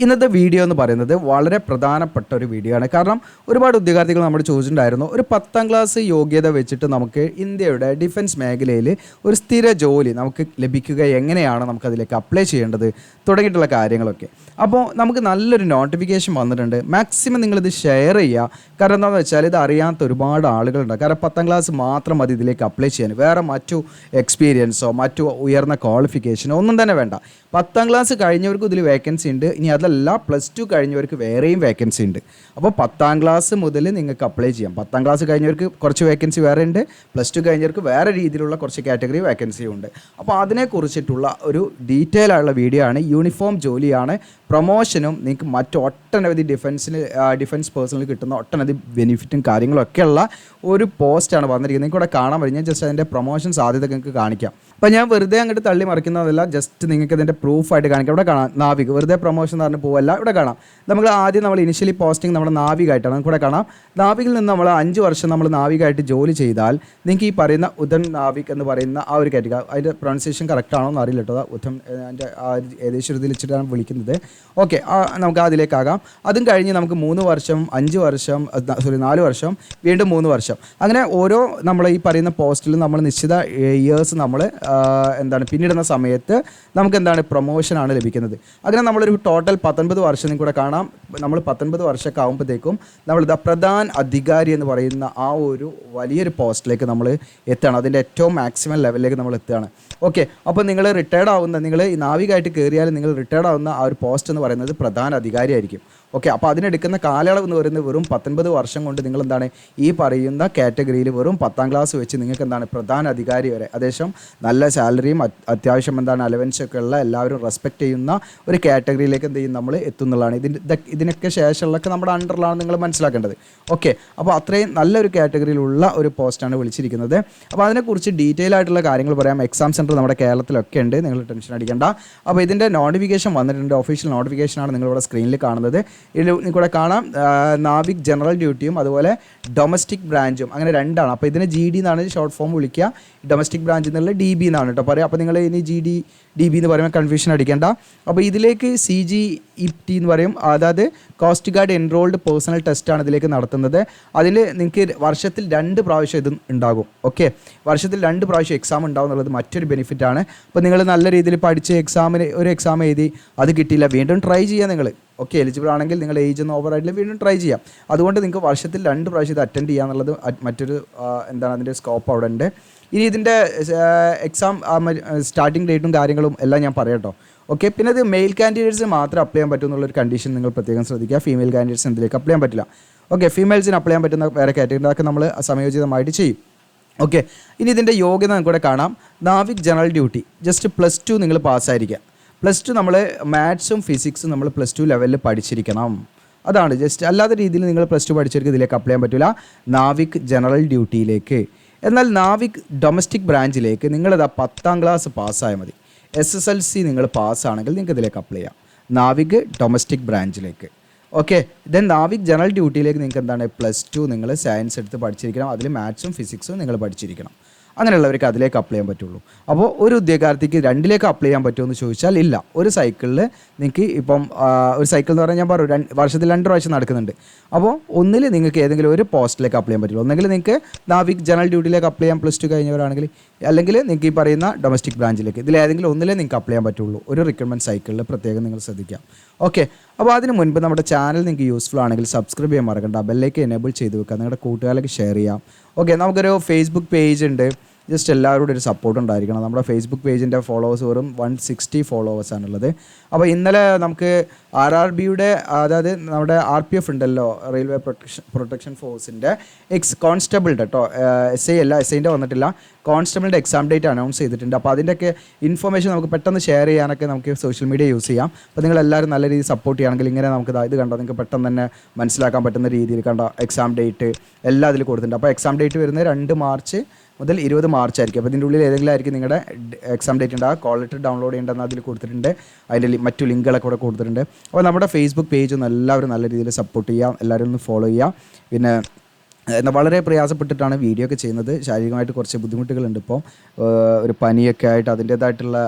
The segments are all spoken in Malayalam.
ഇന്നത്തെ വീഡിയോ എന്ന് പറയുന്നത് വളരെ പ്രധാനപ്പെട്ട ഒരു വീഡിയോ ആണ്. കാരണം ഒരുപാട് ഉദ്യോഗാർത്ഥികൾ നമ്മൾ ചോദിച്ചിട്ടുണ്ടായിരുന്നു, ഒരു 10ാം ക്ലാസ് യോഗ്യത വെച്ചിട്ട് നമുക്ക് ഇന്ത്യയുടെ ഡിഫൻസ് മേഖലയിൽ ഒരു സ്ഥിര ജോലി നമുക്ക് ലഭിക്കുക എങ്ങനെയാണ്, നമുക്കതിലേക്ക് അപ്ലൈ ചെയ്യേണ്ടത് തുടങ്ങിയിട്ടുള്ള കാര്യങ്ങളൊക്കെ. അപ്പോൾ നമുക്ക് നല്ലൊരു നോട്ടിഫിക്കേഷൻ വന്നിട്ടുണ്ട്. മാക്സിമം നിങ്ങളിത് ഷെയർ ചെയ്യുക. കാരണം എന്താണെന്ന് വെച്ചാൽ ഇത് അറിയാത്ത ഒരുപാട് ആളുകളുണ്ട്. കാരണം 10ാം ക്ലാസ് മാത്രം മതി ഇതിലേക്ക് അപ്ലൈ ചെയ്യാൻ. വേറെ മറ്റു എക്സ്പീരിയൻസോ മറ്റു ഉയർന്ന ക്വാളിഫിക്കേഷനോ ഒന്നും തന്നെ വേണ്ട. 10ാം ക്ലാസ് കഴിഞ്ഞവർക്കും ഇതിൽ വേക്കൻസി ഉണ്ട്. ഇനി അതല്ല, +2 കഴിഞ്ഞവർക്ക് വേറെയും വേക്കൻസി ഉണ്ട്. അപ്പോൾ 10ാം ക്ലാസ് മുതൽ നിങ്ങൾക്ക് അപ്ലൈ ചെയ്യാം. 10ാം ക്ലാസ് കഴിഞ്ഞവർക്ക് കുറച്ച് വേക്കൻസി വേറെ ഉണ്ട്, +2 കഴിഞ്ഞവർക്ക് വേറെ രീതിയിലുള്ള കുറച്ച് കാറ്റഗറി വേക്കൻസിയും ഉണ്ട്. അപ്പോൾ അതിനെക്കുറിച്ചിട്ടുള്ള ഒരു ഡീറ്റെയിൽ ആയുള്ള വീഡിയോ ആണ്. യൂണിഫോം ജോലിയാണ്, പ്രൊമോഷനും നിങ്ങൾക്ക് മറ്റു ഒട്ടനവധി ഡിഫൻസ് പേഴ്സണൽ കിട്ടുന്ന ഒട്ടനവധി ബെനിഫിറ്റും കാര്യങ്ങളൊക്കെയുള്ള ഒരു പോസ്റ്റാണ് വന്നിരിക്കുന്നത്. നിങ്ങൾക്ക് ഇവിടെ കാണാൻ പറ്റും. ഞാൻ ജസ്റ്റ് അതിൻ്റെ പ്രൊമോഷൻ സാധ്യത നിങ്ങൾക്ക് കാണിക്കാം. അപ്പോൾ ഞാൻ വെറുതെ അങ്ങോട്ട് തള്ളി മറിക്കുന്നതല്ല, ജസ്റ്റ് നിങ്ങൾക്ക് ഇതിൻ്റെ പ്രൂഫായിട്ട് കാണിക്കാം. ഇവിടെ കാണാം നാവിക്, വെറുതെ പ്രൊമോഷൻ എന്ന് പറഞ്ഞ് പോവല്ല. ഇവിടെ കാണാം നമ്മൾ ഇനിഷ്യലി പോസ്റ്റിംഗ് നമ്മുടെ നാവികായിട്ടാണ്. നമുക്ക് ഇവിടെ കാണാം, നാവികിൽ നിന്ന് നമ്മൾ 5 വർഷം നമ്മൾ നാവികായിട്ട് ജോലി ചെയ്താൽ നിങ്ങൾക്ക് ഈ പറയുന്ന ഉധം നാവിക് എന്ന് പറയുന്ന ആ ഒരു കാറ്റഗറി, അതിൻ്റെ പ്രൊണൗൺസിയേഷൻ കറക്റ്റ് ആണോ എന്ന് അറിയില്ല കേട്ടോ. ഉധം അതിൻ്റെ ഏകദേശം ഇതിൽ വെച്ചിട്ടാണ് വിളിക്കുന്നത്. ഓക്കെ, നമുക്ക് അതിലേക്കാകാം. അതും കഴിഞ്ഞ് നമുക്ക് 3 വർഷം, 5 വർഷം, 4 വർഷം, വീണ്ടും 3 വർഷം, അങ്ങനെ ഓരോ നമ്മൾ ഈ പറയുന്ന പോസ്റ്റിലും നമ്മൾ നിശ്ചിത ഇയേഴ്സ് നമ്മൾ പിന്നിടുന്ന സമയത്ത് നമുക്ക് പ്രൊമോഷനാണ് ലഭിക്കുന്നത്. അങ്ങനെ നമ്മളൊരു ടോട്ടൽ 19 വർഷം കൂടെ കാണാം. നമ്മൾ 19 വർഷമൊക്കെ ആകുമ്പോഴത്തേക്കും നമ്മളിതാ പ്രധാന അധികാരി എന്ന് പറയുന്ന ആ ഒരു വലിയൊരു പോസ്റ്റിലേക്ക് നമ്മൾ എത്തുകയാണ്. അതിൻ്റെ ഏറ്റവും മാക്സിമം ലെവലിലേക്ക് നമ്മൾ എത്തുകയാണ്. ഓക്കെ, അപ്പോൾ നിങ്ങൾ റിട്ടയർഡ് ആവുന്ന, നിങ്ങൾ ഈ നാവികമായിട്ട് കയറിയാൽ നിങ്ങൾ റിട്ടയർഡ് ആവുന്ന ആ ഒരു പോസ്റ്റ് എന്ന് പറയുന്നത് പ്രധാന അധികാരി ആയിരിക്കും. ഓക്കെ, അപ്പോൾ അതിനെടുക്കുന്ന കാലയളവ് എന്ന് പറയുന്നത് വെറും 19 വർഷം കൊണ്ട് നിങ്ങൾ ഈ പറയുന്ന കാറ്റഗറിയിൽ വെറും 10ാം ക്ലാസ് വെച്ച് നിങ്ങൾക്ക് പ്രധാന അധികാരി വരെ, അതേശം നല്ല സാലറിയും അത്യാവശ്യം അലവൻസൊക്കെ ഉള്ള എല്ലാവരും റെസ്പെക്റ്റ് ചെയ്യുന്ന ഒരു കാറ്റഗറിയിലേക്ക് നമ്മൾ എത്തുന്നുള്ളതാണ്. ഇതിനൊക്കെ ശേഷമുള്ളതൊക്കെ നമ്മുടെ അണ്ടറിലാണ് നിങ്ങൾ മനസ്സിലാക്കേണ്ടത്. ഓക്കെ, അപ്പോൾ അത്രയും നല്ലൊരു കാറ്റഗറിയിലുള്ള ഒരു പോസ്റ്റാണ് വിളിച്ചിരിക്കുന്നത്. അപ്പോൾ അതിനെക്കുറിച്ച് ഡീറ്റെയിൽ ആയിട്ടുള്ള കാര്യങ്ങൾ പറയാം. എക്സാം സെൻറ്റർ നമ്മുടെ കേരളത്തിലൊക്കെ ഉണ്ട്, നിങ്ങൾ ടെൻഷൻ അടിക്കേണ്ട. അപ്പോൾ ഇതിൻ്റെ നോട്ടിഫിക്കേഷൻ വന്നിട്ടുണ്ട്, ഒഫീഷ്യൽ നോട്ടിഫിക്കേഷനാണ് നിങ്ങളിവിടെ സ്ക്രീനിൽ കാണുന്നത്. ഇതിൽ കൂടെ കാണാം നാവിക് ജനറൽ ഡ്യൂട്ടിയും അതുപോലെ ഡൊമസ്റ്റിക് ബ്രാഞ്ചും, അങ്ങനെ രണ്ടാണ്. അപ്പോൾ ഇതിന് GD എന്നാണ് ഷോർട്ട് ഫോം വിളിക്കുക, ഡൊമസ്റ്റിക് ബ്രാഞ്ച് എന്നുള്ള DB എന്നാണ് കേട്ടോ പറയുക. അപ്പോൾ നിങ്ങൾ ഇനി DB എന്ന് പറയുമ്പോൾ കൺഫ്യൂഷൻ അടിക്കേണ്ട. അപ്പോൾ ഇതിലേക്ക് CGET എന്ന് പറയും, അതായത് കോസ്റ്റ് ഗാർഡ് എൻറോൾഡ് പേഴ്സണൽ ടെസ്റ്റാണ് ഇതിലേക്ക് നടത്തുന്നത്. അതിൽ നിങ്ങൾക്ക് വർഷത്തിൽ 2 പ്രാവശ്യം ഇത് ഉണ്ടാകും. ഓക്കെ, വർഷത്തിൽ 2 പ്രാവശ്യം എക്സാം ഉണ്ടാവും എന്നുള്ളത് മറ്റൊരു ബെനിഫിറ്റാണ്. അപ്പോൾ നിങ്ങൾ നല്ല രീതിയിൽ പഠിച്ച് ഒരു എക്സാം എഴുതി അത് കിട്ടിയില്ല, വീണ്ടും ട്രൈ ചെയ്യുക നിങ്ങൾ. ഓക്കെ, എലിജിബിൾ ആണെങ്കിൽ നിങ്ങൾ ഏജ് ഒന്നും ഓവർ ആയിട്ടില്ല, വീണ്ടും ട്രൈ ചെയ്യാം. അതുകൊണ്ട് നിങ്ങൾക്ക് വർഷത്തിൽ 2 പ്രാവശ്യം ഇത് അറ്റൻഡ് ചെയ്യുക എന്നുള്ളത് മറ്റൊരു അതിൻ്റെ സ്കോപ്പ് അവിടെ ഉണ്ട്. ഇനി ഇതിൻ്റെ എക്സാം സ്റ്റാർട്ടിംഗ് ഡേറ്റും കാര്യങ്ങളും എല്ലാം ഞാൻ പറയാം കേട്ടോ. ഓക്കെ, പിന്നെ ഇത് മെയിൽ കാൻഡിഡേറ്റ്സിന് മാത്രം അപ്ലൈ ചെയ്യാൻ പറ്റും എന്നുള്ളൊരു കണ്ടീഷൻ നിങ്ങൾ പ്രത്യേകം ശ്രദ്ധിക്കുക. ഫീമെയിൽ കാൻഡിഡേറ്റ്സ് ഇതിലേക്ക് അപ്ലൈ ചെയ്യാൻ പറ്റില്ല. ഓക്കെ, ഫീമെയിൽസിന് അപ്ലൈ ചെയ്യാൻ പറ്റുന്ന വേറെ കാറ്റഗറി അതൊക്കെ നമ്മൾ സമയോചിതമായിട്ട് ചെയ്യും. ഓക്കെ, ഇനി ഇതിൻ്റെ യോഗ്യത നമുക്കിവിടെ കാണാം. നാവിക് ജനറൽ ഡ്യൂട്ടി ജസ്റ്റ് +2 നിങ്ങൾ പാസ്സായിരിക്കുക. +2 നമ്മൾ മാത്സും ഫിസിക്സും നമ്മൾ +2 ലെവലിൽ പഠിച്ചിരിക്കണം. അതാണ് ജസ്റ്റ്, അല്ലാത്ത രീതിയിൽ നിങ്ങൾ +2 പഠിച്ചവർക്ക് ഇതിലേക്ക് അപ്ലൈ ചെയ്യാൻ പറ്റില്ല നാവിക് ജനറൽ ഡ്യൂട്ടിയിലേക്ക്. എന്നാൽ നാവിക് ഡൊമസ്റ്റിക് ബ്രാഞ്ചിലേക്ക് നിങ്ങളിതാ 10ാം ക്ലാസ് പാസ്സായാൽ മതി. SSLC നിങ്ങൾ പാസ്സാണെങ്കിൽ നിങ്ങൾക്ക് ഇതിലേക്ക് അപ്ലൈ ചെയ്യാം, നാവിക് ഡൊമസ്റ്റിക് ബ്രാഞ്ചിലേക്ക്. ഓക്കെ, ദെൻ നാവിക് ജനറൽ ഡ്യൂട്ടിയിലേക്ക് നിങ്ങൾക്ക് +2 നിങ്ങൾ സയൻസ് എടുത്ത് പഠിച്ചിരിക്കണം, അതിൽ മാത്സും ഫിസിക്സും നിങ്ങൾ പഠിച്ചിരിക്കണം. അങ്ങനെയുള്ളവർക്ക് അതിലേക്ക് അപ്ലൈ ചെയ്യാൻ പറ്റുള്ളൂ. അപ്പോൾ ഒരു ഉദ്യോഗാർത്ഥിക്ക് 2ലേക്ക് അപ്ലൈ ചെയ്യാൻ പറ്റുമോ എന്ന് ചോദിച്ചാൽ ഇല്ല. ഒരു സൈക്കിളിൽ നിങ്ങൾക്ക് ഇപ്പം ഒരു സൈക്കിൾ എന്ന് പറഞ്ഞാൽ ഞാൻ പറഞ്ഞു വർഷത്തിൽ 2 പ്രാവശ്യം നടക്കുന്നുണ്ട്. അപ്പോൾ ഒന്നിൽ നിങ്ങൾക്ക് ഏതെങ്കിലും ഒരു പോസ്റ്റിലേക്ക് അപ്ലൈ ചെയ്യാൻ പറ്റുള്ളൂ. ഒന്നെങ്കിൽ നിങ്ങൾക്ക് നാവിക് ജനറൽ ഡ്യൂട്ടിയിലേക്ക് അപ്ലൈ ചെയ്യാൻ +2 കഴിഞ്ഞവരാണെങ്കിൽ, അല്ലെങ്കിൽ നിങ്ങൾക്ക് ഈ പറയുന്ന ഡൊമസ്റ്റിക് ബ്രാഞ്ചിലേക്ക്, ഇതിലേതെങ്കിലും ഒന്നിലേ നിങ്ങൾക്ക് അപ്ലൈ ചെയ്യാൻ പറ്റുള്ളൂ. ഒരു റിക്രൂട്ട്മെൻറ്റ് സൈക്കിളിൽ പ്രത്യേകം നിങ്ങൾ ശ്രദ്ധിക്കാം. ഓക്കെ, അപ്പോൾ അതിന് മുൻപ് നമ്മുടെ ചാനൽ നിങ്ങൾക്ക് യൂസ്ഫുൾ ആണെങ്കിൽ സബ്സ്ക്രൈബ് ചെയ്യാൻ മറക്കണ്ട, ബെല്ലേക്ക് എനേബിൾ ചെയ്ത് വെക്കുക, നിങ്ങളുടെ കൂട്ടുകാരിലേക്ക് ഷെയർ ചെയ്യാം. ഓക്കെ, നമുക്കൊരു ഫേസ്ബുക്ക് പേജ് ഉണ്ട്. ജസ്റ്റ് എല്ലാവരോടും ഒരു സപ്പോർട്ട് ഉണ്ടായിരിക്കണം. നമ്മുടെ ഫേസ്ബുക്ക് പേജിൻ്റെ ഫോളോവേഴ്സ് വെറും 160 ഫോളോവേഴ്സാണുള്ളത്. അപ്പോൾ ഇന്നലെ നമുക്ക് RRBയുടെ, അതായത് നമ്മുടെ RPF ഉണ്ടല്ലോ, റെയിൽവേ പ്രൊട്ടക്ഷൻ ഫോഴ്സിൻ്റെ കോൺസ്റ്റബിളിൻ്റെ കേട്ടോ, SI അല്ല, SIൻ്റെ വന്നിട്ടില്ല, കോൺസ്റ്റബിളിൻ്റെ എക്സാം ഡേറ്റ് അനൗൺസ് ചെയ്തിട്ടുണ്ട്. അപ്പോൾ അതിൻ്റെയൊക്കെ ഇൻഫർമേഷൻ നമുക്ക് പെട്ടെന്ന് ഷെയർ ചെയ്യാനൊക്കെ നമുക്ക് സോഷ്യൽ മീഡിയ യൂസ് ചെയ്യാം. അപ്പോൾ നിങ്ങളെല്ലാവരും നല്ല രീതിയിൽ സപ്പോർട്ട് ചെയ്യുകയാണെങ്കിൽ ഇങ്ങനെ നമുക്ക് ഇത് കണ്ടോ, നിങ്ങൾക്ക് പെട്ടെന്ന് തന്നെ മനസ്സിലാക്കാൻ പറ്റുന്ന രീതിയിൽ കണ്ടോ എക്സാം ഡേറ്റ് എല്ലാം അതിൽ കൊടുത്തിട്ടുണ്ട്. അപ്പോൾ എക്സാം ഡേറ്റ് വരുന്നത് 2 മാർച്ച് മുതൽ 20 മാർച്ച് ആയിരിക്കും. അപ്പോൾ ഇതിൻ്റെ ഉള്ളിൽ ഏതെങ്കിലും ആയിരിക്കും നിങ്ങളുടെ എക്സാം ഡേറ്റ് ഉണ്ടാകുക. കോൾ ലെറ്റർ ഡൗൺലോഡ് ചെയ്യേണ്ടെന്ന് അതിൽ കൊടുത്തിട്ടുണ്ട്, അതിൻ്റെ മറ്റു ലിങ്കുകളൊക്കെ കൂടെ കൊടുത്തിട്ടുണ്ട്. അപ്പോൾ നമ്മുടെ ഫേസ്ബുക്ക് പേജ് ഒന്ന് എല്ലാവരും നല്ല രീതിയിൽ സപ്പോർട്ട് ചെയ്യാം, എല്ലാവരും ഒന്ന് ഫോളോ ചെയ്യാം. പിന്നെ വളരെ പ്രയാസപ്പെട്ടിട്ടാണ് വീഡിയോ ഒക്കെ ചെയ്യുന്നത്. ശാരീരികമായിട്ട് കുറച്ച് ബുദ്ധിമുട്ടുകളുണ്ട്. ഇപ്പോൾ ഒരു പനിയൊക്കെ ആയിട്ട് അതിൻ്റേതായിട്ടുള്ള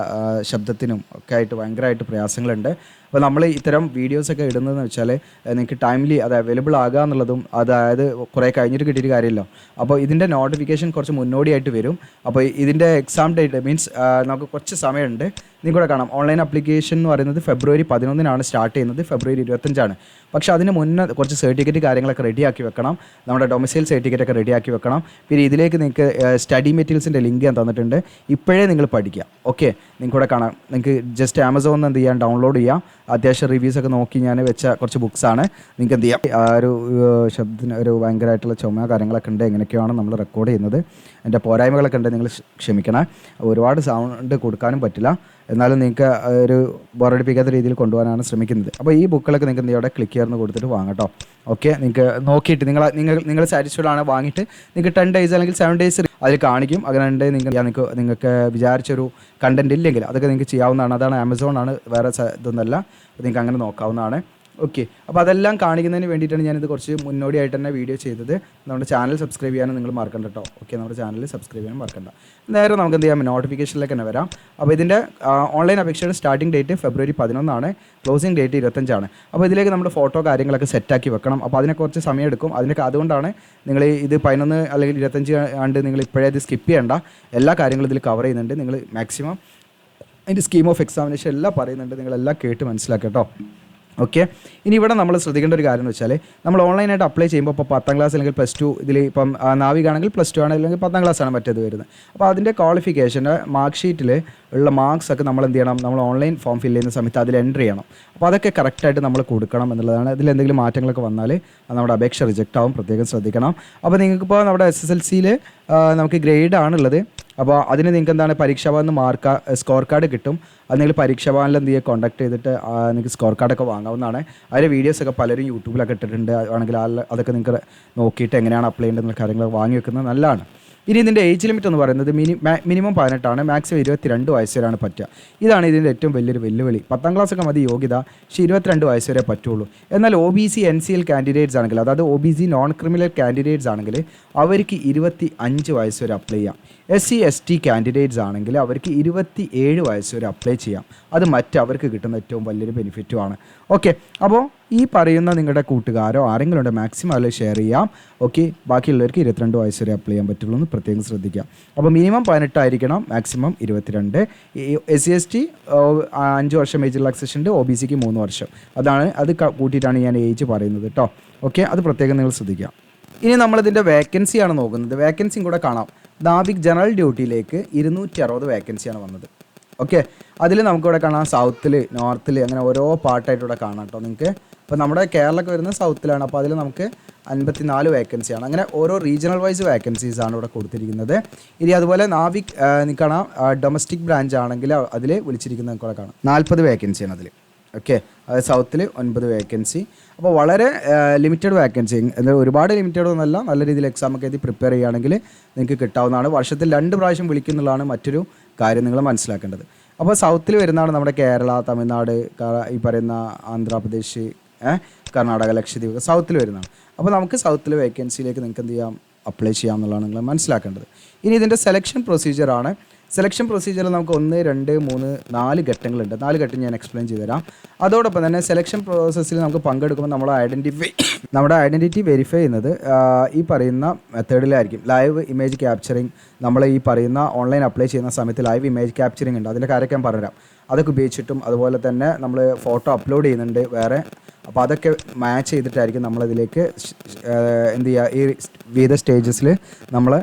ശബ്ദത്തിനും ഒക്കെ ആയിട്ട് ഭയങ്കരമായിട്ട് പ്രയാസങ്ങളുണ്ട്. അപ്പോൾ നമ്മൾ ഇത്തരം വീഡിയോസൊക്കെ ഇടുന്നതെന്ന് വെച്ചാൽ നിങ്ങൾക്ക് ടൈംലി അത് അവൈലബിൾ ആകുക എന്നുള്ളതും, അതായത് കുറേ കഴിഞ്ഞിട്ട് കിട്ടിയിട്ട് കാര്യമില്ല. അപ്പോൾ ഇതിൻ്റെ നോട്ടിഫിക്കേഷൻ കുറച്ച് മുന്നോടിയായിട്ട് വരും. അപ്പോൾ ഇതിൻ്റെ എക്സാം ഡേറ്റ് മീൻസ് നമുക്ക് കുറച്ച് സമയമുണ്ട്. നിങ്ങൾക്ക് കൂടെ കാണാം, ഓൺലൈൻ ആപ്ലിക്കേഷൻ എന്ന് പറയുന്നത് ഫെബ്രുവരി 11 സ്റ്റാർട്ട് ചെയ്യുന്നത്, ഫെബ്രുവരി 25. പക്ഷേ അതിന് മുന്നേ കുറച്ച് സർട്ടിഫിക്കറ്റ് കാര്യങ്ങളൊക്കെ റെഡിയാക്കി വെക്കണം. നമ്മുടെ ഡൊമിസൈൽ സർട്ടിഫിക്കറ്റൊക്കെ റെഡിയാക്കി വെക്കണം. പിന്നെ ഇതിലേക്ക് നിങ്ങൾക്ക് സ്റ്റഡി മെറ്റീരിയൽസിൻ്റെ ലിങ്ക് ഞാൻ തന്നിട്ടുണ്ട്. ഇപ്പോഴേ നിങ്ങൾ പഠിക്കുക. ഓക്കെ, നിങ്ങൾക്ക് കൂടെ കാണാം. നിങ്ങൾക്ക് ജസ്റ്റ് ആമസോണിൽ എന്ത് ചെയ്യാം, ഡൗൺലോഡ് ചെയ്യാം. അത്യാവശ്യം റിവ്യൂസൊക്കെ നോക്കി ഞാൻ വെച്ച കുറച്ച് ബുക്സാണ്. നിങ്ങൾക്ക് എന്ത് ചെയ്യാം, ആ ഒരു ശബ്ദത്തിന് ഒരു ഭയങ്കരമായിട്ടുള്ള ചുമ കാര്യങ്ങളൊക്കെ ഉണ്ട്. എങ്ങനെയൊക്കെയാണ് നമ്മൾ റെക്കോർഡ് ചെയ്യുന്നത്, എൻ്റെ പോരായ്മകളൊക്കെ ഉണ്ട്, നിങ്ങൾ ക്ഷമിക്കണം. ഒരുപാട് സൗണ്ട് കൊടുക്കാനും പറ്റില്ല, എന്നാലും നിങ്ങൾക്ക് ഒരു ബോറടിപ്പിക്കാത്ത രീതിയിൽ കൊണ്ടുപോകാനാണ് ശ്രമിക്കുന്നത്. അപ്പോൾ ഈ ബുക്കുകളൊക്കെ നിങ്ങൾക്ക് എന്ത് ഇവിടെ ക്ലിക്ക് ചെയ്യുന്ന കൊടുത്തിട്ട് വാങ്ങട്ടോ. ഓക്കെ, നിങ്ങൾക്ക് നോക്കിയിട്ട് നിങ്ങൾ സാറ്റിസ്ഫൈഡ് ആണ് വാങ്ങിയിട്ട് നിങ്ങൾക്ക് 10 days അല്ലെങ്കിൽ 7 days അതിൽ കാണിക്കും. അങ്ങനെ ഉണ്ടെങ്കിൽ നിങ്ങൾക്ക് വിചാരിച്ചൊരു കണ്ടൻറ് ഇല്ലെങ്കിൽ അതൊക്കെ നിങ്ങൾക്ക് ചെയ്യാവുന്നതാണ്. അതാണ് ആമസോണാണ്, വേറെ ഇതൊന്നല്ല. അപ്പോൾ നിങ്ങൾക്ക് അങ്ങനെ നോക്കാവുന്നതാണ്. ഓക്കെ, അപ്പോൾ അതെല്ലാം കാണിക്കുന്നതിന് വേണ്ടിയിട്ടാണ് ഞാനിത് കുറച്ച് മുന്നോടിയായിട്ട് തന്നെ വീഡിയോ ചെയ്തത്. നമ്മുടെ ചാനൽ സബ്സ്ക്രൈബ് ചെയ്യാനും നിങ്ങൾ മറക്കണ്ട കേട്ടോ. ഓക്കെ, നമ്മുടെ ചാനൽ സബ്സ്ക്രൈബ് ചെയ്യാനും മറക്കണ്ട. നേരെ നമുക്ക് എന്ത് ചെയ്യാം, നോട്ടിഫിക്കേഷനിലേക്ക് തന്നെ വരാം. അപ്പോൾ ഇതിൻ്റെ ഓൺലൈൻ അപേക്ഷയുടെ സ്റ്റാർട്ടിംഗ് ഡേറ്റ് ഫെബ്രുവരി 11, ക്ലോസിംഗ് ഡേറ്റ് 25. അപ്പോൾ ഇതിലേക്ക് നമ്മുടെ ഫോട്ടോ കാര്യങ്ങളൊക്കെ സെറ്റാക്കി വെക്കണം. അപ്പോൾ അതിനെ കുറച്ച് സമയം എടുക്കും. അതുകൊണ്ടാണ് നിങ്ങൾ ഇത് 11 അല്ലെങ്കിൽ 25 ആണ്ട് നിങ്ങൾ ഇപ്പോഴേ ഇത് സ്കിപ്പ് ചെയ്യേണ്ട. എല്ലാ കാര്യങ്ങളും ഇതിൽ കവർ ചെയ്യുന്നുണ്ട്. നിങ്ങൾ മാക്സിമം അതിൻ്റെ സ്കീം ഓഫ് എക്സാമിനേഷൻ എല്ലാം പറയുന്നുണ്ട്. നിങ്ങളെല്ലാം കേട്ട് മനസ്സിലാക്കുക കേട്ടോ. ഓക്കെ, ഇനി ഇവിടെ നമ്മൾ ശ്രദ്ധിക്കേണ്ട ഒരു കാര്യം എന്ന് വെച്ചാൽ, നമ്മൾ ഓൺലൈനായിട്ട് അപ്ലൈ ചെയ്യുമ്പോൾ ഇപ്പോൾ 10ാം ക്ലാസ് അല്ലെങ്കിൽ +2, ഇതിൽ ഇപ്പം നാവികാണെങ്കിൽ +2 ആണ്, അല്ലെങ്കിൽ 10ാം ക്ലാസ്സാണ് മറ്റേത് വരുന്നത്. അപ്പോൾ അതിൻ്റെ ക്വാളിഫിക്കേഷൻ്റെ മാർക്ക് ഷീറ്റിൽ ഉള്ള മാർക്സൊക്കെ നമ്മൾ എന്ത് ചെയ്യണം, നമ്മൾ ഓൺലൈൻ ഫോം ഫില്ല് ചെയ്യുന്ന സമയത്ത് അതിൽ എൻട്രി ചെയ്യണം. അപ്പോൾ അതൊക്കെ കറക്റ്റായിട്ട് നമ്മൾ കൊടുക്കണം എന്നുള്ളതാണ്. ഇതിൽ എന്തെങ്കിലും മാറ്റങ്ങളൊക്കെ വന്നാൽ നമ്മുടെ അപേക്ഷ റിജക്റ്റ് ആവും, പ്രത്യേകം ശ്രദ്ധിക്കണം. അപ്പോൾ നിങ്ങൾക്കിപ്പോൾ നമ്മുടെ SSLCയിൽ നമുക്ക് ഗ്രേഡ് ആണുള്ളത്. അപ്പോൾ അതിന് നിങ്ങൾക്ക് എന്താണ്, പരീക്ഷാഭവനിൽ നിന്ന് സ്കോർ കാർഡ് കിട്ടും. അത് നിങ്ങൾ പരീക്ഷാഭവനിൽ എന്ത് ചെയ്യുക, കോൺടാക്ട് ചെയ്തിട്ട് നിങ്ങൾക്ക് സ്കോർ കാർഡൊക്കെ വാങ്ങാവുന്നതാണ്. അതിൻ്റെ വീഡിയോസൊക്കെ പലരും യൂട്യൂബിലൊക്കെ ഇട്ടിട്ടുണ്ട്. ആണെങ്കിൽ അതൊക്കെ നിങ്ങൾക്ക് നോക്കിയിട്ട് എങ്ങനെയാണ് അപ്ലൈ ചെയ്യേണ്ടതെന്നുള്ള കാര്യങ്ങൾ വാങ്ങി വെക്കുന്നത് നല്ലതാണ്. ഇനി ഇതിൻ്റെ ഏജ് ലിമിറ്റ് എന്ന് പറയുന്നത് മിനിമം 18 മാക്സിമം 22 വയസ്സ് വരെയാണ് പറ്റുക. ഇതാണ് ഇതിൻ്റെ ഏറ്റവും വലിയൊരു വെല്ലുവിളി. 10ാം ക്ലാസ്സൊക്കെ മതി യോഗ്യത, പക്ഷേ 22 വയസ്സ് വരെ പറ്റുള്ളൂ. എന്നാൽ OBC NCL കാൻഡിഡേറ്റ്സ് ആണെങ്കിൽ, അതായത് OBC നോൺ ക്രിമിനൽ കാൻഡിഡേറ്റ്സ് ആണെങ്കിൽ അവർക്ക് 25 വയസ്സ് വരെ അപ്ലൈ ചെയ്യാം. SC ST കാൻഡിഡേറ്റ്സ് ആണെങ്കിൽ അവർക്ക് 27 വയസ്സ് വരെ അപ്ലൈ ചെയ്യാം. അത് അവർക്ക് കിട്ടുന്ന ഏറ്റവും വലിയൊരു ബെനിഫിറ്റുമാണ്. ഓക്കെ, അപ്പോൾ ഈ പറയുന്ന നിങ്ങളുടെ കൂട്ടുകാരോ ആരെങ്കിലും ഉണ്ട്, മാക്സിമം അതിൽ ഷെയർ ചെയ്യാം. ഓക്കെ, ബാക്കിയുള്ളവർക്ക് 22 വയസ്സ് വരെ അപ്ലൈ ചെയ്യാൻ പറ്റുള്ളൂ എന്ന് പ്രത്യേകം ശ്രദ്ധിക്കാം. അപ്പോൾ മിനിമം 18 ആയിരിക്കണം, മാക്സിമം 22. SC ST 5 വർഷം ഏജ് റിലാക്സേഷൻ ഉണ്ട്, OBCക്ക് 3 വർഷം. അത് കൂട്ടിയിട്ടാണ് ഞാൻ ഏജ് പറയുന്നത് കേട്ടോ. ഓക്കെ, അത് പ്രത്യേകം നിങ്ങൾ ശ്രദ്ധിക്കാം. ഇനി നമ്മളിതിൻ്റെ വേക്കൻസിയാണ് നോക്കുന്നത്. വേക്കൻസിയും കൂടെ കാണാം. നാവിക് ജനറൽ ഡ്യൂട്ടിയിലേക്ക് 260 വേക്കൻസിയാണ് വന്നത്. ഓക്കെ, അതിൽ നമുക്കിവിടെ കാണാം സൗത്തിൽ, നോർത്തിൽ, അങ്ങനെ ഓരോ പാർട്ടായിട്ടിവിടെ കാണാം കേട്ടോ നിങ്ങൾക്ക്. ഇപ്പോൾ നമ്മുടെ കേരളമൊക്കെ വരുന്നത് സൗത്തിലാണ്. അപ്പോൾ അതിൽ നമുക്ക് 54 വേക്കൻസിയാണ്. അങ്ങനെ ഓരോ റീജിയണൽ വൈസ് വേക്കൻസീസാണ് ഇവിടെ കൊടുത്തിരിക്കുന്നത്. ഇനി അതുപോലെ നാവിക് കാണാം ഡൊമസ്റ്റിക് ബ്രാഞ്ച് ആണെങ്കിൽ അതിൽ വിളിച്ചിരിക്കുന്നത് കൂടെ കാണാം 40 വേക്കൻസിയാണ് അതിൽ. ഓക്കെ, അതായത് സൗത്തിൽ 9 വേക്കൻസി. അപ്പോൾ വളരെ ലിമിറ്റഡ് വേക്കൻസി, എന്നാൽ ഒരുപാട് ലിമിറ്റഡ് ഒന്നല്ല. നല്ല രീതിയിൽ എക്സാമൊക്കെ എഴുതി പ്രിപ്പയർ ചെയ്യുകയാണെങ്കിൽ നിങ്ങൾക്ക് കിട്ടാവുന്നതാണ്. വർഷത്തിൽ 2 പ്രാവശ്യം വിളിക്കുന്നുള്ളതാണ് മറ്റൊരു കാര്യം നിങ്ങൾ മനസ്സിലാക്കേണ്ടത്. അപ്പോൾ സൗത്തിൽ വരുന്നതാണ് നമ്മുടെ കേരള, തമിഴ്നാട്, ഈ പറയുന്ന ആന്ധ്രാപ്രദേശ്, കർണാടക, ലക്ഷദ്വീപ് സൗത്തിൽ വരുന്നതാണ്. അപ്പോൾ നമുക്ക് സൗത്തിൽ വേക്കൻസിയിലേക്ക് നിങ്ങൾക്ക് എന്ത് ചെയ്യാം, അപ്ലൈ ചെയ്യാമെന്നുള്ളതാണ് നിങ്ങൾ മനസ്സിലാക്കേണ്ടത്. ഇനി ഇതിൻ്റെ സെലക്ഷൻ പ്രൊസീജിയറാണ്. സെലക്ഷൻ പ്രൊസീജിയറിൽ നമുക്ക് 1, 2, 3, 4 ഘട്ടങ്ങളുണ്ട്. 4 ഘട്ടം ഞാൻ എക്സ്പ്ലെയിൻ ചെയ്തു തരാം. അതോടൊപ്പം തന്നെ സെലക്ഷൻ പ്രോസസ്സിൽ നമുക്ക് പങ്കെടുക്കുമ്പോൾ നമ്മുടെ ഐഡൻറ്റിറ്റി വെരിഫൈ ചെയ്യുന്നത് ഈ പറയുന്ന മെത്തേഡിലായിരിക്കും. ലൈവ് ഇമേജ് ക്യാപ്ചറിങ്, നമ്മൾ ഈ പറയുന്ന ഓൺലൈൻ അപ്ലൈ ചെയ്യുന്ന സമയത്ത് ലൈവ് ഇമേജ് ക്യാപ്ചറിങ് ഉണ്ട്. അതിൻ്റെ കാര്യമൊക്കെ ഞാൻ പറഞ്ഞുതരാം. അതൊക്കെ ഉപയോഗിച്ചിട്ടും അതുപോലെ തന്നെ നമ്മൾ ഫോട്ടോ അപ്ലോഡ് ചെയ്യുന്നുണ്ട് വേറെ. അപ്പോൾ അതൊക്കെ മാച്ച് ചെയ്തിട്ടായിരിക്കും നമ്മളതിലേക്ക് എന്ത് ചെയ്യുക, ഈ വിവിധ സ്റ്റേജസിൽ നമ്മൾ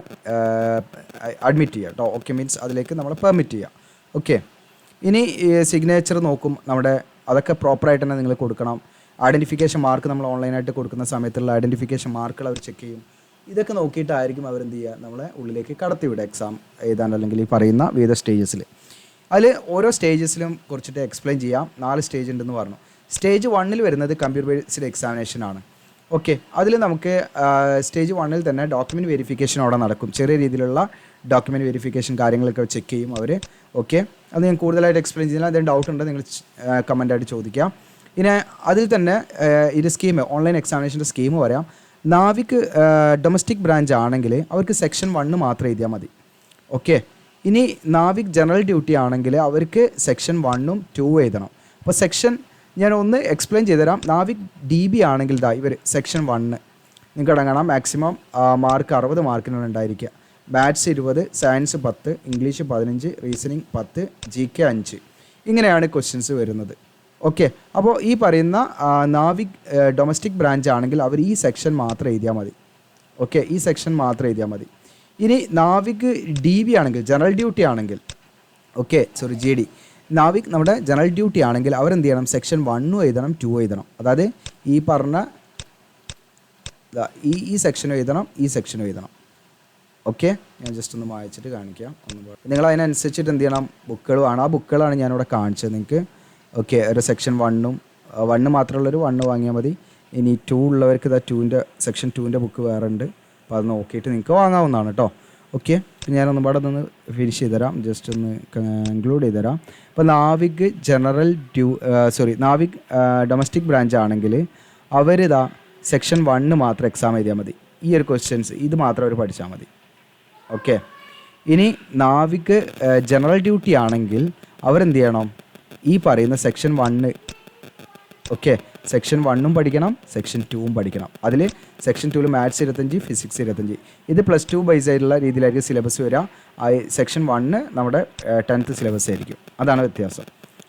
അഡ്മിറ്റ് ചെയ്യുക കേട്ടോ. ഓക്കെ, മീൻസ് അതിലേക്ക് നമ്മൾ പെർമിറ്റ് ചെയ്യുക. ഓക്കെ, ഇനി സിഗ്നേച്ചർ നോക്കും നമ്മുടെ, അതൊക്കെ പ്രോപ്പറായിട്ട് തന്നെ നിങ്ങൾ കൊടുക്കണം. ഐഡൻറ്റിഫിക്കേഷൻ മാർക്ക് നമ്മൾ ഓൺലൈനായിട്ട് കൊടുക്കുന്ന സമയത്തുള്ള ഐഡൻറ്റിഫിക്കേഷൻ മാർക്കുകൾ അവർ ചെക്ക് ചെയ്യും. ഇതൊക്കെ നോക്കിയിട്ടായിരിക്കും അവരെന്ത് ചെയ്യുക, നമ്മളെ ഉള്ളിലേക്ക് കടത്തിവിടുക എക്സാം എഴുതാൻ, അല്ലെങ്കിൽ ഈ പറയുന്ന വിവിധ സ്റ്റേജസിൽ. അതിൽ ഓരോ സ്റ്റേജസിലും കുറിച്ചിട്ട് എക്സ്പ്ലെയിൻ ചെയ്യാം. 4 സ്റ്റേജ് ഉണ്ടെന്ന് പറഞ്ഞു. സ്റ്റേജ് 1 വരുന്നത് കമ്പ്യൂട്ടർ ബേസ്ഡ് എക്സാമിനേഷനാണ്. ഓക്കെ, അതിൽ നമുക്ക് സ്റ്റേജ് 1 തന്നെ ഡോക്യുമെൻറ്റ് വെരിഫിക്കേഷൻ അവിടെ നടക്കും. ചെറിയ രീതിയിലുള്ള ഡോക്യുമെൻറ്റ് വെരിഫിക്കേഷൻ കാര്യങ്ങളൊക്കെ ചെക്ക് ചെയ്യും അവർ. ഓക്കെ, അത് ഞാൻ കൂടുതലായിട്ട് എക്സ്പ്ലെയിൻ ചെയ്യുന്നില്ല. എന്തെങ്കിലും ഡൗട്ട് ഉണ്ടെങ്കിൽ നിങ്ങൾ കമൻറ്റായിട്ട് ചോദിക്കാം. ഇനി അതിൽ തന്നെ ഇത് സ്കീം, ഓൺലൈൻ എക്സാമിനേഷൻ്റെ സ്കീം പറയാം. നാവിക് ഡൊമസ്റ്റിക് ബ്രാഞ്ച് ആണെങ്കിൽ അവർക്ക് സെക്ഷൻ 1 മാത്രം എഴുതിയാൽ മതി. ഓക്കെ, ഇനി നാവിക് ജനറൽ ഡ്യൂട്ടി ആണെങ്കിൽ അവർക്ക് സെക്ഷൻ 1ഉം 2 എഴുതണം. അപ്പോൾ സെക്ഷൻ ഞാൻ ഒന്ന് എക്സ്പ്ലെയിൻ ചെയ്തുതരാം. നാവിക് DB ആണെങ്കിൽ ഇവർ സെക്ഷൻ 1 നിങ്ങൾക്ക് അടങ്ങണം. മാക്സിമം മാർക്ക് 60 മാർക്കിനാണ് ഉണ്ടായിരിക്കുക. Maths 20, science 10, English 15, reasoning 10, GK 5. ഇങ്ങനെയാണ് ക്വസ്റ്റ്യൻസ് വരുന്നത്. ഓക്കെ, അപ്പോൾ ഈ പറയുന്ന നാവിക് ഡൊമസ്റ്റിക് ബ്രാഞ്ച് ആണെങ്കിൽ അവർ ഈ സെക്ഷൻ മാത്രം എഴുതിയാൽ മതി. ഓക്കെ, ഈ സെക്ഷൻ മാത്രം എഴുതിയാൽ മതി. ഇനി നാവിക് DB ആണെങ്കിൽ, ജനറൽ ഡ്യൂട്ടി ആണെങ്കിൽ, ഓക്കെ സോറി GD, നാവിക് നമ്മുടെ ജനറൽ ഡ്യൂട്ടി ആണെങ്കിൽ അവരെന്ത് ചെയ്യണം? സെക്ഷൻ 1 എഴുതണം, 2 എഴുതണം. അതായത് ഈ പറഞ്ഞ ഈ സെക്ഷനും എഴുതണം, ഈ സെക്ഷനും എഴുതണം. ഓക്കെ, ഞാൻ ജസ്റ്റ് ഒന്ന് വായിച്ചിട്ട് കാണിക്കാം. നിങ്ങൾ അതിനനുസരിച്ചിട്ട് എന്ത് ചെയ്യണം? ബുക്കുകൾ വേണം. ആ ബുക്കുകളാണ് ഞാനിവിടെ കാണിച്ചത് നിങ്ങൾക്ക്. ഓക്കെ, ഒരു സെക്ഷൻ 1 മാത്രമുള്ളൊരു 1 വാങ്ങിയാൽ മതി. ഇനി 2 ഉള്ളവർക്ക് സെക്ഷൻ 2ൻ്റെ ബുക്ക് വേറെ ഉണ്ട്. അപ്പോൾ അത് നോക്കിയിട്ട് നിങ്ങൾക്ക് വാങ്ങാവുന്നതാണ് കേട്ടോ. ഓക്കെ, ഞാനൊന്നും പാടെ ഒന്ന് ഫിനിഷ് ചെയ്തുതരാം, ജസ്റ്റ് ഒന്ന് കൺക്ലൂഡ് ചെയ്തുതരാം. അപ്പോൾ നാവിക് നാവിക് ഡൊമസ്റ്റിക് ബ്രാഞ്ച് ആണെങ്കിൽ അവരിതാ സെക്ഷൻ 1 മാത്രം എക്സാം എഴുതിയാൽ മതി. ഈ ഒരു ക്വസ്റ്റ്യൻസ് ഇത് മാത്രം അവർ പഠിച്ചാൽ മതി. ഓക്കെ, ഇനി നാവിക് ജനറൽ ഡ്യൂട്ടി ആണെങ്കിൽ അവരെന്ത് ചെയ്യണം? ഈ പറയുന്ന സെക്ഷൻ 1, ഓക്കെ സെക്ഷൻ 1 പഠിക്കണം, സെക്ഷൻ 2 പഠിക്കണം. അതിൽ സെക്ഷൻ 2 മാത്സ് 25, ഫിസിക്സ് 25. ഇത് +2 ബേസ് ആയിട്ടുള്ള രീതിയിലായിരിക്കും സിലബസ് വരിക. സെക്ഷൻ 1 നമ്മുടെ 10th സിലബസ് ആയിരിക്കും. അതാണ് വ്യത്യാസം.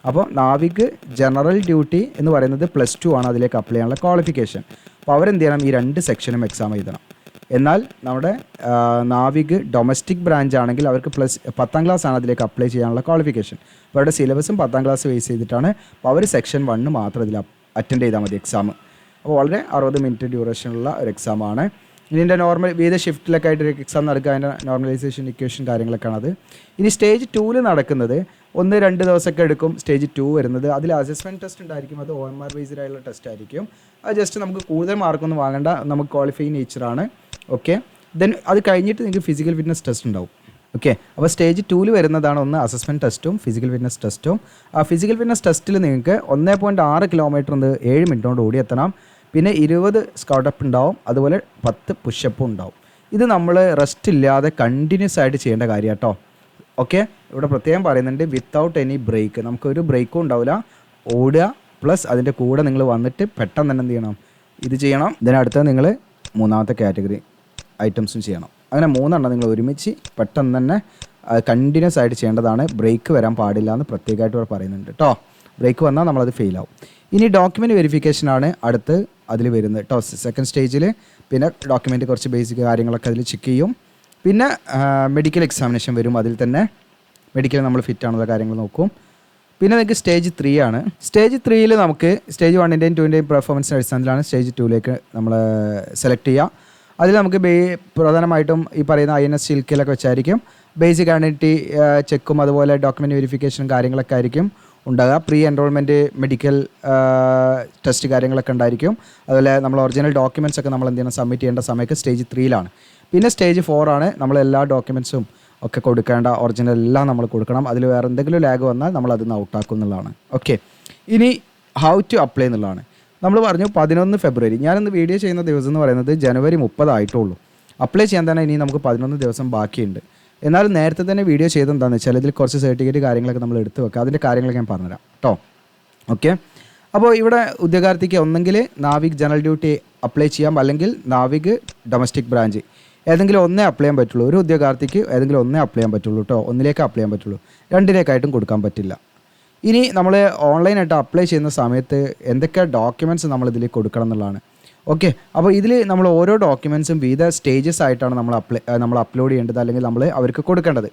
അപ്പോൾ നാവിക് ജനറൽ ഡ്യൂട്ടി എന്ന് പറയുന്നത് +2 ആണ് അതിലേക്ക് അപ്ലൈ ചെയ്യാനുള്ള ക്വാളിഫിക്കേഷൻ. അപ്പോൾ അവരെന്ത് ചെയ്യണം? ഈ 2 സെക്ഷനും എക്സാം എഴുതണം. എന്നാൽ നമ്മുടെ നാവിക് ഡൊമസ്റ്റിക് ബ്രാഞ്ച് ആണെങ്കിൽ അവർക്ക് 10th ക്ലാസ് ആണ് അതിലേക്ക് അപ്ലൈ ചെയ്യാനുള്ള ക്വാളിഫിക്കേഷൻ. അപ്പോൾ അവരുടെ സിലബസും 10th ക്ലാസ് ബേസ് ചെയ്തിട്ടാണ്. അപ്പോൾ അവർ സെക്ഷൻ 1 മാത്രം ഇതിൽ അറ്റൻഡ് ചെയ്താൽ മതി എക്സാം. അപ്പോൾ വളരെ 60 മിനിറ്റ് ഡ്യൂറേഷനുള്ള ഒരു എക്സാമാണ്. ഇതിൻ്റെ നോർമൽ വിവിധ ഷിഫ്റ്റിലൊക്കെ ആയിട്ട് എക്സാം നടക്കുക. അതിൻ്റെ നോർമലൈസേഷൻ ഇക്വേഷൻ കാര്യങ്ങളൊക്കെയാണ് അത്. ഇനി സ്റ്റേജ് 2 നടക്കുന്നത് 1-2 ദിവസമൊക്കെ എടുക്കും. സ്റ്റേജ് 2 വരുന്നത് അതിൽ അസസ്മെൻറ്റ് ടെസ്റ്റ് ഉണ്ടായിരിക്കും. അത് OMR ബേസ്ഡ് ആയിട്ടുള്ള ടെസ്റ്റ് ആയിരിക്കും. അത് ജസ്റ്റ് നമുക്ക് കൂടുതൽ മാർക്കൊന്നും വാങ്ങേണ്ട, നമുക്ക് ക്വാളിഫൈ നേച്ചറാണ്. ഓക്കെ, ദെൻ അത് കഴിഞ്ഞിട്ട് നിങ്ങൾക്ക് ഫിസിക്കൽ ഫിറ്റ്നസ് ടെസ്റ്റ് ഉണ്ടാവും. ഓക്കെ, അപ്പോൾ സ്റ്റേജ് 2 വരുന്നതാണ് ഒന്ന് അസസ്മെൻറ്റ് ടെസ്റ്റും ഫിസിക്കൽ ഫിറ്റ്നസ് ടെസ്റ്റും. ആ ഫിസിക്കൽ ഫിറ്റ്നസ് ടെസ്റ്റിൽ നിങ്ങൾക്ക് 1.6 കിലോമീറ്റർ 7 മിനിറ്റ് കൊണ്ട് ഓടിയെത്തണം. പിന്നെ 20 സ്കൗട്ടപ്പ് ഉണ്ടാവും, അതുപോലെ 10 പുഷപ്പും ഉണ്ടാവും. ഇത് നമ്മൾ റെസ്റ്റ് ഇല്ലാതെ കണ്ടിന്യൂസ് ആയിട്ട് ചെയ്യേണ്ട കാര്യം കേട്ടോ. ഓക്കെ, ഇവിടെ പ്രത്യേകം പറയുന്നുണ്ട് വിത്തൗട്ട് എനി ബ്രേക്ക്. നമുക്കൊരു ബ്രേക്കും ഉണ്ടാവില്ല. ഓടുക പ്ലസ് അതിൻ്റെ കൂടെ നിങ്ങൾ വന്നിട്ട് പെട്ടെന്ന് തന്നെ എന്ത് ചെയ്യണം? ഇത് ചെയ്യണം. ഇതിനടുത്ത് നിങ്ങൾ 3ാമത്തെ കാറ്റഗറി ഐറ്റംസും ചെയ്യണം. അങ്ങനെ 3 നിങ്ങൾ ഒരുമിച്ച് പെട്ടെന്ന് തന്നെ കണ്ടിന്യൂസ് ആയിട്ട് ചെയ്യേണ്ടതാണ്. ബ്രേക്ക് വരാൻ പാടില്ല എന്ന് പ്രത്യേകമായിട്ട് ഇവിടെ പറയുന്നുണ്ട് കേട്ടോ. ബ്രേക്ക് വന്നാൽ നമ്മളത് ഫെയിലാവും. ഇനി ഡോക്യുമെൻറ്റ് വെരിഫിക്കേഷനാണ് അടുത്ത് അതിൽ വരുന്നത് കേട്ടോ. സെക്കൻഡ് സ്റ്റേജിൽ പിന്നെ ഡോക്യുമെൻറ്റ് കുറച്ച് ബേസിക് കാര്യങ്ങളൊക്കെ അതിൽ ചെക്ക് ചെയ്യും. പിന്നെ മെഡിക്കൽ എക്സാമിനേഷൻ വരും. അതിൽ തന്നെ മെഡിക്കൽ നമ്മൾ ഫിറ്റ് ആണുള്ള കാര്യങ്ങൾ നോക്കും. പിന്നെ നിങ്ങൾക്ക് സ്റ്റേജ് 3 ആണ്. സ്റ്റേജ് 3 നമുക്ക് സ്റ്റേജ് 1ൻ്റെയും 2ൻ്റെയും പെർഫോമൻസിൻ്റെ അടിസ്ഥാനത്തിലാണ് സ്റ്റേജ് 2 നമ്മൾ സെലക്ട് ചെയ്യുക. അതിൽ നമുക്ക് പ്രധാനമായിട്ടും ഈ പറയുന്ന INS സിൽക്കിലൊക്കെ വെച്ചായിരിക്കും ബേസിക് ഐഡൻറ്റിറ്റി ചെക്കും അതുപോലെ ഡോക്യുമെൻറ്റ് വെരിഫിക്കേഷനും കാര്യങ്ങളൊക്കെ ആയിരിക്കും ഉണ്ടാകുക. പ്രീ എൻറോൾമെൻറ്റ് മെഡിക്കൽ ടെസ്റ്റ് കാര്യങ്ങളൊക്കെ ഉണ്ടായിരിക്കും. അതുപോലെ നമ്മൾ ഒറിജിനൽ ഡോക്യുമെൻറ്റ്സ് ഒക്കെ നമ്മൾ എന്ത് ചെയ്യണം? സബ്മിറ്റ് ചെയ്യേണ്ട സമയത്ത് സ്റ്റേജ് 3 പിന്നെ സ്റ്റേജ് 4 ആണ്. നമ്മൾ എല്ലാ ഡോക്യുമെൻറ്റ്സും ഒക്കെ കൊടുക്കേണ്ട ഒറിജിനൽ എല്ലാം നമ്മൾ കൊടുക്കണം. അതിൽ വേറെ എന്തെങ്കിലും ലാഗ് വന്നാൽ നമ്മൾ അതിൽ നിന്ന് ഔട്ടാക്കും എന്നുള്ളതാണ്. ഓക്കെ, ഇനി ഹൗ ടു അപ്ലൈ എന്നുള്ളതാണ്. നമ്മൾ പറഞ്ഞു 11 ഫെബ്രുവരി. ഞാനിന്ന് വീഡിയോ ചെയ്യുന്ന ദിവസം എന്ന് പറയുന്നത് ജനുവരി 30 ആയിട്ടുള്ളൂ. അപ്ലൈ ചെയ്യാൻ തന്നെ ഇനി നമുക്ക് 11 ദിവസം ബാക്കിയുണ്ട്. എന്നാലും നേരത്തെ തന്നെ വീഡിയോ ചെയ്തെന്താണെന്ന് വെച്ചാൽ ഇതിൽ കുറച്ച് സർട്ടിഫിക്കറ്റ് കാര്യങ്ങളൊക്കെ നമ്മൾ എടുത്ത് വെക്കുക. അതിൻ്റെ കാര്യങ്ങളൊക്കെ ഞാൻ പറഞ്ഞുതരാം കേട്ടോ. ഓക്കെ, അപ്പോൾ ഇവിടെ ഉദ്യോഗാർത്ഥിക്ക് ഒന്നെങ്കിൽ നാവിക് ജനറൽ ഡ്യൂട്ടി അപ്ലൈ ചെയ്യാം, അല്ലെങ്കിൽ നാവിക് ഡൊമസ്റ്റിക് ബ്രാഞ്ച് ഏതെങ്കിലും ഒന്നേ അപ്ലൈ ചെയ്യാൻ പറ്റുള്ളൂ. ഒരു ഉദ്യോഗാർത്ഥിക്ക് ഏതെങ്കിലും ഒന്നേ അപ്ലൈ ചെയ്യാൻ പറ്റുള്ളൂ കേട്ടോ. ഒന്നിലേക്ക് അപ്ലൈ ചെയ്യാൻ പറ്റുള്ളൂ, 2ലേക്കായിട്ടും കൊടുക്കാൻ പറ്റില്ല. ഇനി നമ്മൾ ഓൺലൈനായിട്ട് അപ്ലൈ ചെയ്യുന്ന സമയത്ത് എന്തൊക്കെ ഡോക്യുമെൻറ്റ്സ് നമ്മൾ ഇതിൽ കൊടുക്കണം എന്നുള്ളതാണ്. ഓക്കെ, അപ്പോൾ ഇതിൽ നമ്മൾ ഓരോ ഡോക്യുമെൻറ്റ്സും വിവിധ സ്റ്റേജസ് ആയിട്ടാണ് നമ്മൾ അപ്ലോഡ് ചെയ്യേണ്ടത്, അല്ലെങ്കിൽ നമ്മൾ അവർക്ക് കൊടുക്കേണ്ടത്.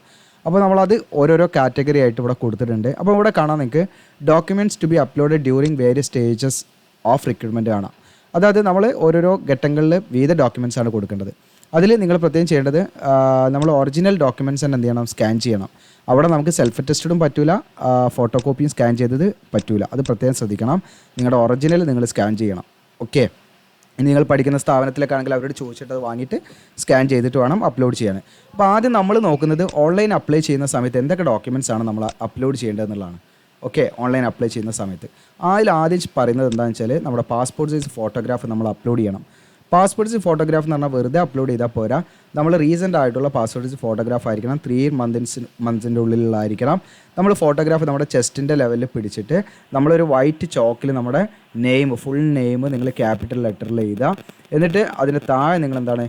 അപ്പോൾ നമ്മളത് ഓരോരോ കാറ്റഗറി ആയിട്ട് ഇവിടെ കൊടുത്തിട്ടുണ്ട്. അപ്പോൾ ഇവിടെ കാണാം നിങ്ങൾക്ക് documents to be upload during various stages of recruitment കാണാം. അതായത് നമ്മൾ ഓരോരോ ഘട്ടങ്ങളിൽ വിവിധ ഡോക്യുമെൻറ്റ്സ് ആണ് കൊടുക്കേണ്ടത്. അതിൽ നിങ്ങൾ പ്രത്യേകം ചെയ്യേണ്ടത് നമ്മൾ ഒറിജിനൽ ഡോക്യുമെൻറ്റ്സ് തന്നെ എന്ത് ചെയ്യണം? സ്കാൻ ചെയ്യണം. അവിടെ നമുക്ക് സെൽഫ് അറ്റസ്റ്റഡും പറ്റില്ല, ഫോട്ടോ കോപ്പിയും സ്കാൻ ചെയ്തത് പറ്റില്ല. അത് പ്രത്യേകം ശ്രദ്ധിക്കണം. നിങ്ങളുടെ ഒറിജിനൽ നിങ്ങൾ സ്കാൻ ചെയ്യണം. ഓക്കെ, ഇനി നിങ്ങൾ പഠിക്കുന്ന സ്ഥാപനത്തിലൊക്കെ ആണെങ്കിൽ അവരോട് ചോദിച്ചിട്ട് അത് വാങ്ങിയിട്ട് സ്കാൻ ചെയ്തിട്ട് വേണം അപ്ലോഡ് ചെയ്യാൻ. അപ്പോൾ ആദ്യം നമ്മൾ നോക്കുന്നത് ഓൺലൈൻ അപ്ലൈ ചെയ്യുന്ന സമയത്ത് എന്തൊക്കെ ഡോക്യുമെൻറ്റ്സ് ആണ് നമ്മൾ അപ്ലോഡ് ചെയ്യേണ്ടതെന്നുള്ളതാണ്. ഓക്കെ, ഓൺലൈൻ അപ്ലൈ ചെയ്യുന്ന സമയത്ത് അതിൽ ആദ്യം പറയുന്നത് എന്താണെന്ന് വെച്ചാൽ നമ്മുടെ പാസ്പോർട്ട് സൈസ് ഫോട്ടോഗ്രാഫ് നമ്മൾ അപ്ലോഡ് ചെയ്യണം. പാസ്പോർട്ട് സൈസ് ഫോട്ടോഗ്രാഫ് എന്ന് പറഞ്ഞാൽ വെറുതെ അപ്ലോഡ് ചെയ്താൽ പോരാ, നമ്മൾ റീസെൻ്റ് ആയിട്ടുള്ള പാസ്പോർട്ട് സൈസ് ഫോട്ടോഗ്രാഫ് ആയിരിക്കണം, 3 മന്ത്സിൻ്റെ ഉള്ളിലുള്ളതായിരിക്കണം. നമ്മൾ ഫോട്ടോഗ്രാഫ് നമ്മുടെ ചെസ്റ്റിൻ്റെ ലെവലിൽ പിടിച്ചിട്ട് നമ്മളൊരു വൈറ്റ് ചോക്കിൽ നമ്മുടെ ഫുൾ നെയിം നിങ്ങൾ ക്യാപിറ്റൽ ലെറ്ററിൽ എഴുതുക. എന്നിട്ട് അതിന് താഴെ നിങ്ങൾ എന്താണ്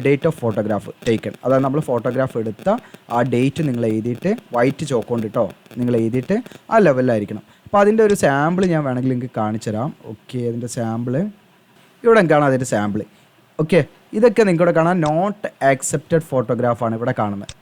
ഡേറ്റ് ഓഫ് ഫോട്ടോഗ്രാഫ് ടേക്കൺ, അതായത് നമ്മൾ ഫോട്ടോഗ്രാഫ് എടുത്ത ആ ഡേറ്റ് നിങ്ങൾ എഴുതിയിട്ട് വൈറ്റ് ചോക്ക് കൊണ്ട് കേട്ടോ നിങ്ങൾ എഴുതിയിട്ട് ആ ലെവലിലായിരിക്കണം. അപ്പോൾ അതിൻ്റെ ഒരു സാമ്പിൾ ഞാൻ വേണമെങ്കിൽ നിങ്ങൾക്ക് കാണിച്ചു തരാം. ഓക്കെ, അതിൻ്റെ സാമ്പിൾ ഇവിടെ കാണാം, അതിൻ്റെ സാമ്പിൾ. ഓക്കെ, ഇതൊക്കെ നിങ്ങൾക്കിവിടെ കാണാം നോട്ട് ആക്സെപ്റ്റഡ് ഫോട്ടോഗ്രാഫാണ് ഇവിടെ കാണുന്നത്.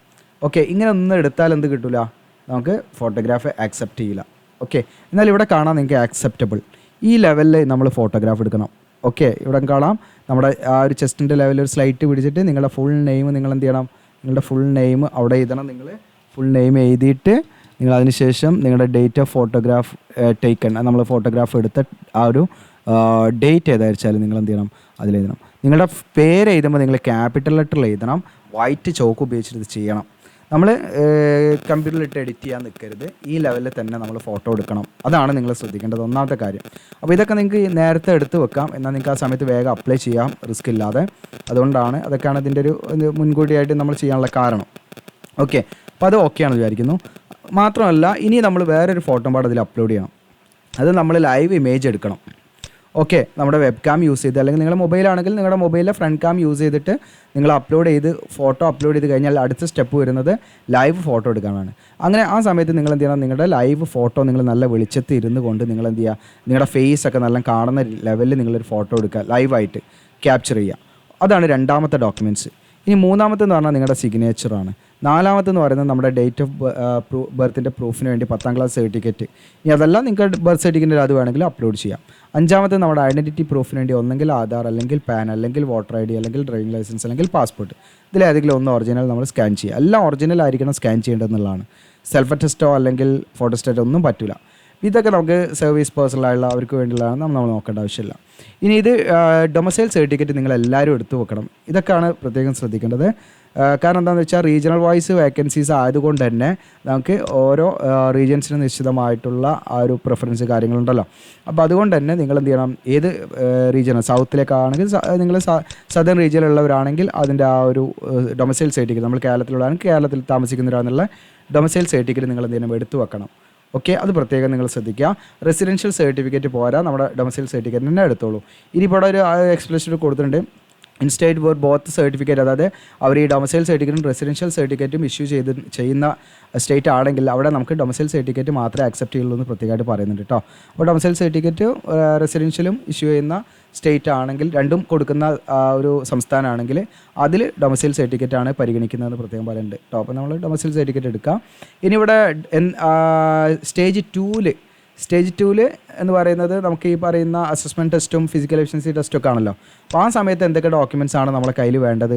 ഓക്കെ, ഇങ്ങനെ ഒന്നും എടുത്താൽ എന്ത് കിട്ടില്ല, നമുക്ക് ഫോട്ടോഗ്രാഫ് ആക്സെപ്റ്റ് ചെയ്യില്ല. ഓക്കെ, എന്നാൽ ഇവിടെ കാണാം നിങ്ങൾക്ക് ആക്സെപ്റ്റബിൾ. ഈ ലെവലിൽ നമ്മൾ ഫോട്ടോഗ്രാഫ് എടുക്കണം. ഓക്കെ, ഇവിടെ കാണാം നമ്മുടെ ആ ഒരു ചെസ്റ്റിൻ്റെ ലെവലിൽ ഒരു സ്ലൈറ്റ് പിടിച്ചിട്ട് നിങ്ങളുടെ ഫുൾ നെയിം നിങ്ങൾ എന്ത് ചെയ്യണം, നിങ്ങളുടെ ഫുൾ നെയിം അവിടെ എഴുതണം. നിങ്ങൾ ഫുൾ നെയിം എഴുതിയിട്ട് നിങ്ങൾ അതിന് ശേഷം നിങ്ങളുടെ ഡേറ്റ് ഓഫ് ഫോട്ടോഗ്രാഫ് ടേക്കൺ, നമ്മൾ ഫോട്ടോഗ്രാഫ് എടുത്ത ആ ഒരു ഡേറ്റ് ഏതായിരിച്ചാലും നിങ്ങൾ എന്ത് ചെയ്യണം, അതിലെഴുതണം. നിങ്ങളുടെ പേര് എഴുതുമ്പോൾ നിങ്ങൾ ക്യാപിറ്റൽ ലെറ്ററിൽ എഴുതണം. വൈറ്റ് ചോക്ക് ഉപയോഗിച്ചിട്ട് ഇത് ചെയ്യണം. നമ്മൾ കമ്പ്യൂട്ടറിലിട്ട് എഡിറ്റ് ചെയ്യാൻ നിൽക്കരുത്, ഈ ലെവലിൽ തന്നെ നമ്മൾ ഫോട്ടോ എടുക്കണം. അതാണ് നിങ്ങൾ ശ്രദ്ധിക്കേണ്ടത് ഒന്നാമത്തെ കാര്യം. അപ്പോൾ ഇതൊക്കെ നിങ്ങൾക്ക് നേരത്തെ എടുത്ത് വെക്കാം, എന്നാൽ നിങ്ങൾക്ക് ആ സമയത്ത് വേഗം അപ്ലൈ ചെയ്യാം റിസ്ക് ഇല്ലാതെ. അതുകൊണ്ടാണ് അതൊക്കെയാണ് ഇതിൻ്റെ ഒരു മുൻകൂട്ടിയായിട്ട് നമ്മൾ ചെയ്യാനുള്ള കാരണം. ഓക്കെ, അപ്പോൾ അത് ഓക്കെയാണെന്ന് വിചാരിക്കുന്നു. മാത്രമല്ല ഇനി നമ്മൾ വേറൊരു ഫോട്ടോ പാട് അതിൽ അപ്ലോഡ് ചെയ്യണം. അത് നമ്മൾ ലൈവ് ഇമേജ് എടുക്കണം. ഓക്കെ, നമ്മുടെ വെബ് ക്യാം യൂസ് ചെയ്ത് അല്ലെങ്കിൽ നിങ്ങളുടെ മൊബൈലാണെങ്കിൽ നിങ്ങളുടെ മൊബൈലിലെ ഫ്രണ്ട് ക്യാം യൂസ് ചെയ്തിട്ട് നിങ്ങൾ ഫോട്ടോ അപ്ലോഡ് ചെയ്ത് കഴിഞ്ഞാൽ അടുത്ത സ്റ്റെപ്പ് വരുന്നത് ലൈവ് ഫോട്ടോ എടുക്കാനാണ്. അങ്ങനെ ആ സമയത്ത് നിങ്ങൾ എന്ത് ചെയ്യണം, നിങ്ങളുടെ ലൈവ് ഫോട്ടോ നിങ്ങൾ നല്ല വെളിച്ചത്തിൽ ഇരുന്ന് കൊണ്ട് നിങ്ങൾ എന്ത് ചെയ്യുക, നിങ്ങളുടെ ഫേസ് ഒക്കെ നല്ല കാണുന്ന ലെവലിൽ നിങ്ങളൊരു ഫോട്ടോ എടുക്കുക, ലൈവായിട്ട് ക്യാപ്ചർ ചെയ്യുക. അതാണ് രണ്ടാമത്തെ ഡോക്യുമെൻറ്റ്സ്. ഇനി മൂന്നാമത്തെന്ന് പറഞ്ഞാൽ നിങ്ങളുടെ സിഗ്നേച്ചറാണ്. നാലാമത്തെന്ന് പറയുന്നത് നമ്മുടെ ഡേറ്റ് ഓഫ് ബർത്തിൻ്റെ പ്രൂഫിന് വേണ്ടി 10ാം ക്ലാസ് സർട്ടിഫിക്കറ്റ്. ഇനി അതല്ല നിങ്ങൾക്ക് ബർത്ത് സർട്ടിഫിക്കറ്റ് അത് വേണമെങ്കിൽ അപ്ലോഡ് ചെയ്യാം. അഞ്ചാമത്തെ നമ്മുടെ ഐഡൻറ്റിറ്റി പ്രൂഫിന് വേണ്ടി ഒന്നെങ്കിൽ ആധാർ, അല്ലെങ്കിൽ പാൻ, അല്ലെങ്കിൽ വോട്ടർ ID, അല്ലെങ്കിൽ ഡ്രൈവിംഗ് ലൈസൻസ്, അല്ലെങ്കിൽ പാസ്പോർട്ട്. ഇതിലേതെങ്കിലും ഒന്ന് ഒറിജിനൽ നമ്മൾ സ്കാൻ ചെയ്യുക. എല്ലാം ഒറിജിനൽ ആയിരിക്കണം സ്കാൻ ചെയ്യേണ്ടതെന്നുള്ളതാണ്. സെൽഫ് അറ്റസ്റ്റോ അല്ലെങ്കിൽ ഫോട്ടോ സ്റ്റേറ്റോ ഒന്നും പറ്റില്ല. ഇതൊക്കെ നമുക്ക് സർവീസ് പേഴ്സണലായുള്ള അവർക്ക് വേണ്ടിയുള്ളതാണ്, നമ്മൾ നോക്കേണ്ട ആവശ്യമില്ല. ഇനി ഇത് ഡൊമസൈൽ സർട്ടിഫിക്കറ്റ് നിങ്ങൾ എല്ലാവരും എടുത്തു വെക്കണം. ഇതൊക്കെയാണ് പ്രത്യേകം ശ്രദ്ധിക്കേണ്ടത്. കാരണം എന്താണെന്ന് വെച്ചാൽ റീജിയണൽ വൈസ് വേക്കൻസീസ് ആയതുകൊണ്ട് തന്നെ നമുക്ക് ഓരോ റീജിയൻസിന് നിശ്ചിതമായിട്ടുള്ള ആ ഒരു പ്രിഫറൻസ് കാര്യങ്ങളുണ്ടല്ലോ. അപ്പോൾ അതുകൊണ്ട് തന്നെ നിങ്ങൾ എന്ത് ചെയ്യണം, ഏത് റീജിയണൽ സൗത്തിലേക്കാണെങ്കിൽ നിങ്ങൾ സദേൺ റീജിയനിലുള്ളവരാണെങ്കിൽ അതിൻ്റെ ആ ഒരു ഡൊമസൈൽ സർട്ടിഫിക്കറ്റ്, നമ്മൾ കേരളത്തിലുള്ളതാണെങ്കിൽ കേരളത്തിൽ താമസിക്കുന്നവരാണെന്നുള്ള ഡൊമസൈൽ സർട്ടിഫിക്കറ്റ് നിങ്ങൾ എന്ത് ചെയ്യണം, എടുത്തു വെക്കണം. ഓക്കെ, അത് പ്രത്യേകം നിങ്ങൾ ശ്രദ്ധിക്കുക. റെസിഡൻഷ്യൽ സർട്ടിഫിക്കറ്റ് പോരാ, നമ്മുടെ ഡൊമസൈൽ സർട്ടിഫിക്കറ്റ് തന്നെ എടുത്തോളൂ. ഇനിയിപ്പോൾ ഒരു എക്സ്പ്ലനേഷൻ കൊടുത്തിട്ടുണ്ട്, ഇൻസ്റ്റേറ്റ് വേർ ബോത്ത് സർട്ടിഫിക്കറ്റ്, അതായത് അവർ ഈ ഡൊമസൈൽ സർട്ടിഫിക്കറ്റും റെസിഡൻഷ്യൽ സർട്ടിഫിക്കറ്റും ഇഷ്യൂ ചെയ്യുന്ന സ്റ്റേറ്റ് ആണെങ്കിൽ അവിടെ നമുക്ക് ഡൊമസൈൽ സർട്ടിഫിക്കറ്റ് മാത്രമേ ആക്സെപ്റ്റ് ചെയ്യുള്ളൂ എന്ന് പ്രത്യേകമായിട്ട് പറയുന്നുണ്ട് കേട്ടോ. അപ്പോൾ ഡൊമസൈൽ സർട്ടിഫിക്കറ്റ് റെസിഡൻഷ്യലും ഇഷ്യൂ ചെയ്യുന്ന സ്റ്റേറ്റ് ആണെങ്കിൽ, രണ്ടും കൊടുക്കുന്ന ഒരു സംസ്ഥാനമാണെങ്കിൽ അതിൽ ഡൊമസൈൽ സർട്ടിഫിക്കറ്റ് ആണ് പരിഗണിക്കുന്നതെന്ന് പ്രത്യേകം പറയുന്നുണ്ട് കേട്ടോ. അപ്പോൾ നമ്മൾ ഡൊമസൈൽ സർട്ടിഫിക്കറ്റ് എടുക്കാം. ഇനി ഇവിടെ സ്റ്റേജ് 2 എന്ന് പറയുന്നത് നമുക്ക് ഈ പറയുന്ന അസസ്മെൻറ്റ് ടെസ്റ്റും ഫിസിക്കൽ എഫിഷ്യൻസി ടെസ്റ്റും ഒക്കെ ആണല്ലോ. അപ്പോൾ ആ സമയത്ത് എന്തൊക്കെ ഡോക്യുമെൻറ്റ്സ് ആണ് നമ്മളെ കയ്യിൽ വേണ്ടത്,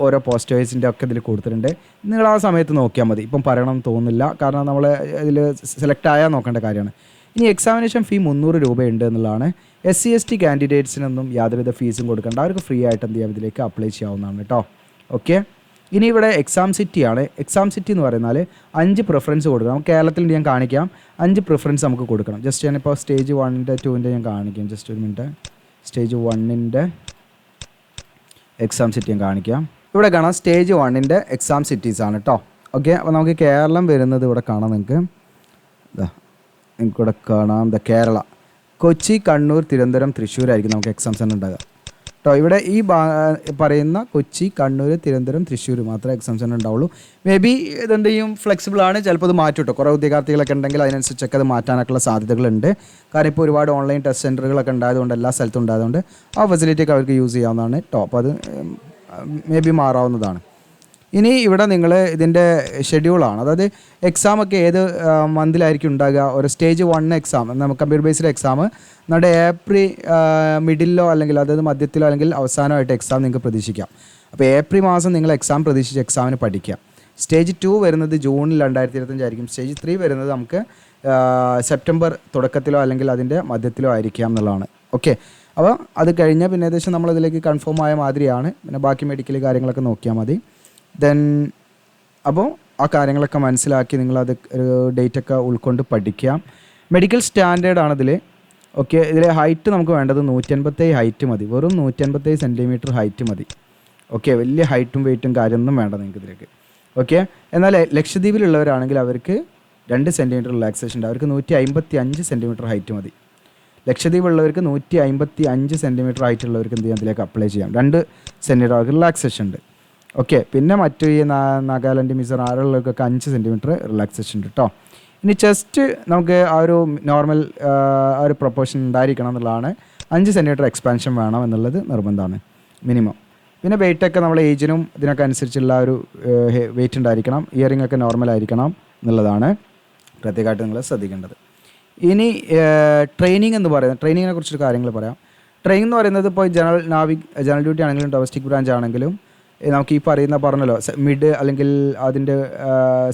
ഓരോ പോസ്റ്റേഴ്സിൻ്റെ ഒക്കെ ഇതിൽ കൊടുത്തിട്ടുണ്ട്. നിങ്ങൾ ആ സമയത്ത് നോക്കിയാൽ മതി. ഇപ്പം പറയണമെന്ന് തോന്നുന്നില്ല, കാരണം നമ്മൾ ഇതിൽ സെലക്ട് ആയാൽ നോക്കേണ്ട കാര്യമാണ്. ഇനി എക്സാമിനേഷൻ ഫീ 300 രൂപയുണ്ട് എന്നുള്ളതാണ്. SC/ST കാൻഡിഡേറ്റ്സിനൊന്നും യാതൊരുവിധ ഫീസും കൊടുക്കേണ്ട, അവർക്ക് ഫ്രീ ആയിട്ട് എന്ത് ചെയ്യാം, ഇതിലേക്ക് അപ്ലൈ ചെയ്യാവുന്നതാണ് കേട്ടോ. ഓക്കെ, ഇനി ഇവിടെ എക്സാം സിറ്റിയാണ്. എക്സാം സിറ്റി എന്ന് പറയുന്നാൽ 5 പ്രിഫറൻസ് കൊടുക്കണം. കേരളത്തിൽ ഞാൻ കാണിക്കാം, 5 പ്രിഫറൻസ് നമുക്ക് കൊടുക്കണം. ജസ്റ്റ് ഞാനിപ്പോൾ സ്റ്റേജ് 1ൻ്റെ 2ൻ്റെ ഞാൻ കാണിക്കാം. ജസ്റ്റ് ഒരു മിനിറ്റ്, സ്റ്റേജ് 1ൻ്റെ എക്സാം സിറ്റി ഞാൻ കാണിക്കാം. ഇവിടെ കാണാം സ്റ്റേജ് 1ൻ്റെ എക്സാം സിറ്റീസാണ് കേട്ടോ. ഓക്കെ, അപ്പോൾ നമുക്ക് കേരളം വരുന്നത് ഇവിടെ കാണാം. നിങ്ങൾക്കിവിടെ കാണാം കേരള, കൊച്ചി, കണ്ണൂർ, തിരുവനന്തപുരം, തൃശ്ശൂരായിരിക്കും നമുക്ക് എക്സാം സെൻ്റർ ഉണ്ടാകുക കേട്ടോ. ഇവിടെ ഈ പറയുന്ന കൊച്ചി, കണ്ണൂർ, തിരുവനന്തപുരം, തൃശ്ശൂർ മാത്രമേ എക്സാം സെൻ്റർ ഉണ്ടാവുള്ളൂ. മേ ബി ഇതെന്തെങ്കിലും ഫ്ലെക്സിബിളാണ്, ചിലപ്പോൾ അത് മാറ്റും കേട്ടോ. കുറേ ഉദ്യോഗാർത്ഥികളൊക്കെ ഉണ്ടെങ്കിൽ അതിനനുസരിച്ചൊക്കെ അത് മാറ്റാനൊക്കെയുള്ള സാധ്യതകളുണ്ട്. കാരണം ഇപ്പോൾ ഒരുപാട് ഓൺലൈൻ ടെസ്റ്റ് സെൻ്ററുകളൊക്കെ ഉണ്ടായതുകൊണ്ട്, എല്ലാ സ്ഥലത്തും ഉണ്ടായതുകൊണ്ട് ആ ഫെസിലിറ്റിയൊക്കെ അവർക്ക് യൂസ് ചെയ്യാവുന്നതാണ് കേട്ടോ. അപ്പോൾ അത് മേ ബി മാറാവുന്നതാണ്. ഇനി ഇവിടെ നിങ്ങൾ ഇതിൻ്റെ ഷെഡ്യൂളാണ്, അതായത് എക്സാമൊക്കെ ഏത് മന്തിലായിരിക്കും ഉണ്ടാകുക. ഒരു സ്റ്റേജ് 1 എക്സാം, നമുക്ക് കമ്പ്യൂട്ടർ ബേസ്ഡ് എക്സാം നമ്മുടെ ഏപ്രിൽ മിഡിലോ അല്ലെങ്കിൽ അതായത് മധ്യത്തിലോ അല്ലെങ്കിൽ അവസാനമായിട്ട് എക്സാം നിങ്ങൾക്ക് പ്രതീക്ഷിക്കാം. അപ്പോൾ ഏപ്രിൽ മാസം നിങ്ങൾ എക്സാം പ്രതീക്ഷിച്ച് എക്സാമിന് പഠിക്കുക. സ്റ്റേജ് 2 വരുന്നത് ജൂണിൽ 2025 ആയിരിക്കും. സ്റ്റേജ് 3 വരുന്നത് നമുക്ക് സെപ്റ്റംബർ തുടക്കത്തിലോ അല്ലെങ്കിൽ അതിൻ്റെ മധ്യത്തിലോ ആയിരിക്കാം എന്നുള്ളതാണ്. ഓക്കെ, അപ്പോൾ അത് കഴിഞ്ഞാൽ പിന്നെ ഏകദേശം നമ്മളിതിലേക്ക് കൺഫേം ആയ മാതിരിയാണ്. പിന്നെ ബാക്കി മെഡിക്കൽ കാര്യങ്ങളൊക്കെ നോക്കിയാൽ മതി. അപ്പോൾ ആ കാര്യങ്ങളൊക്കെ മനസ്സിലാക്കി നിങ്ങളത് ഒരു ഡേറ്റൊക്കെ ഉൾക്കൊണ്ട് പഠിക്കാം. മെഡിക്കൽ സ്റ്റാൻഡേർഡാണിതിൽ. ഓക്കെ, ഇതിൽ ഹൈറ്റ് നമുക്ക് വേണ്ടത് 187 ഹൈറ്റ് മതി, വെറും 187 സെൻറ്റിമീറ്റർ ഹൈറ്റ് മതി. ഓക്കെ, വലിയ ഹൈറ്റും വെയിറ്റും കാര്യമൊന്നും വേണ്ട നിങ്ങൾക്ക് ഇതിലേക്ക്. ഓക്കെ, എന്നാൽ ലക്ഷദ്വീപിലുള്ളവരാണെങ്കിൽ അവർക്ക് 2 സെൻറ്റിമീറ്റർ റിലാക്സേഷൻ ഉണ്ട്, അവർക്ക് 155 സെൻറ്റിമീറ്റർ ഹൈറ്റ് മതി. ലക്ഷദ്വീപുള്ളവർക്ക് 155 സെൻറ്റിമീറ്റർ ഹൈറ്റ് ഉള്ളവർക്ക് എന്ത് ചെയ്യാം, ഇതിലേക്ക് അപ്ലൈ ചെയ്യാം. 2 സെൻറ്റിമീറ്റർ അവർക്ക് റിലാക്സേഷൻ ഉണ്ട്. ഓക്കെ, പിന്നെ മറ്റു ഈ നാഗാലാൻഡ്, മിസോറാം ആരുള്ളവർക്കൊക്കെ 5 സെൻറ്റിമീറ്റർ റിലാക്സേഷൻ ഉണ്ട് കേട്ടോ. ഇനി ചെസ്റ്റ് നമുക്ക് ആ ഒരു നോർമൽ ആ ഒരു പ്രൊപ്പോർഷൻ ഉണ്ടായിരിക്കണം എന്നുള്ളതാണ്. 5 സെൻറ്റിമീറ്റർ എക്സ്പാൻഷൻ വേണം എന്നുള്ളത് നിർബന്ധമാണ് മിനിമം. പിന്നെ വെയിറ്റൊക്കെ നമ്മൾ ഏജിനും ഇതിനൊക്കെ അനുസരിച്ചുള്ള ഒരു വെയിറ്റ് ഉണ്ടായിരിക്കണം. ഇയറിംഗ് ഒക്കെ നോർമൽ ആയിരിക്കണം എന്നുള്ളതാണ് പ്രത്യേകമായിട്ട് നിങ്ങൾ ശ്രദ്ധിക്കേണ്ടത്. ഇനി ട്രെയിനിങ് എന്ന് പറയുന്നത്, ട്രെയിനിങ്ങിനെ കുറിച്ചൊരു കാര്യങ്ങൾ പറയാം. ട്രെയിനിങ് എന്ന് പറയുന്നത് ഇപ്പോൾ ജനറൽ ഡ്യൂട്ടി ആണെങ്കിലും ഡൊമസ്റ്റിക് ബ്രാഞ്ച് ആണെങ്കിലും നമുക്ക് ഈ പറഞ്ഞല്ലോ മിഡ് അല്ലെങ്കിൽ അതിൻ്റെ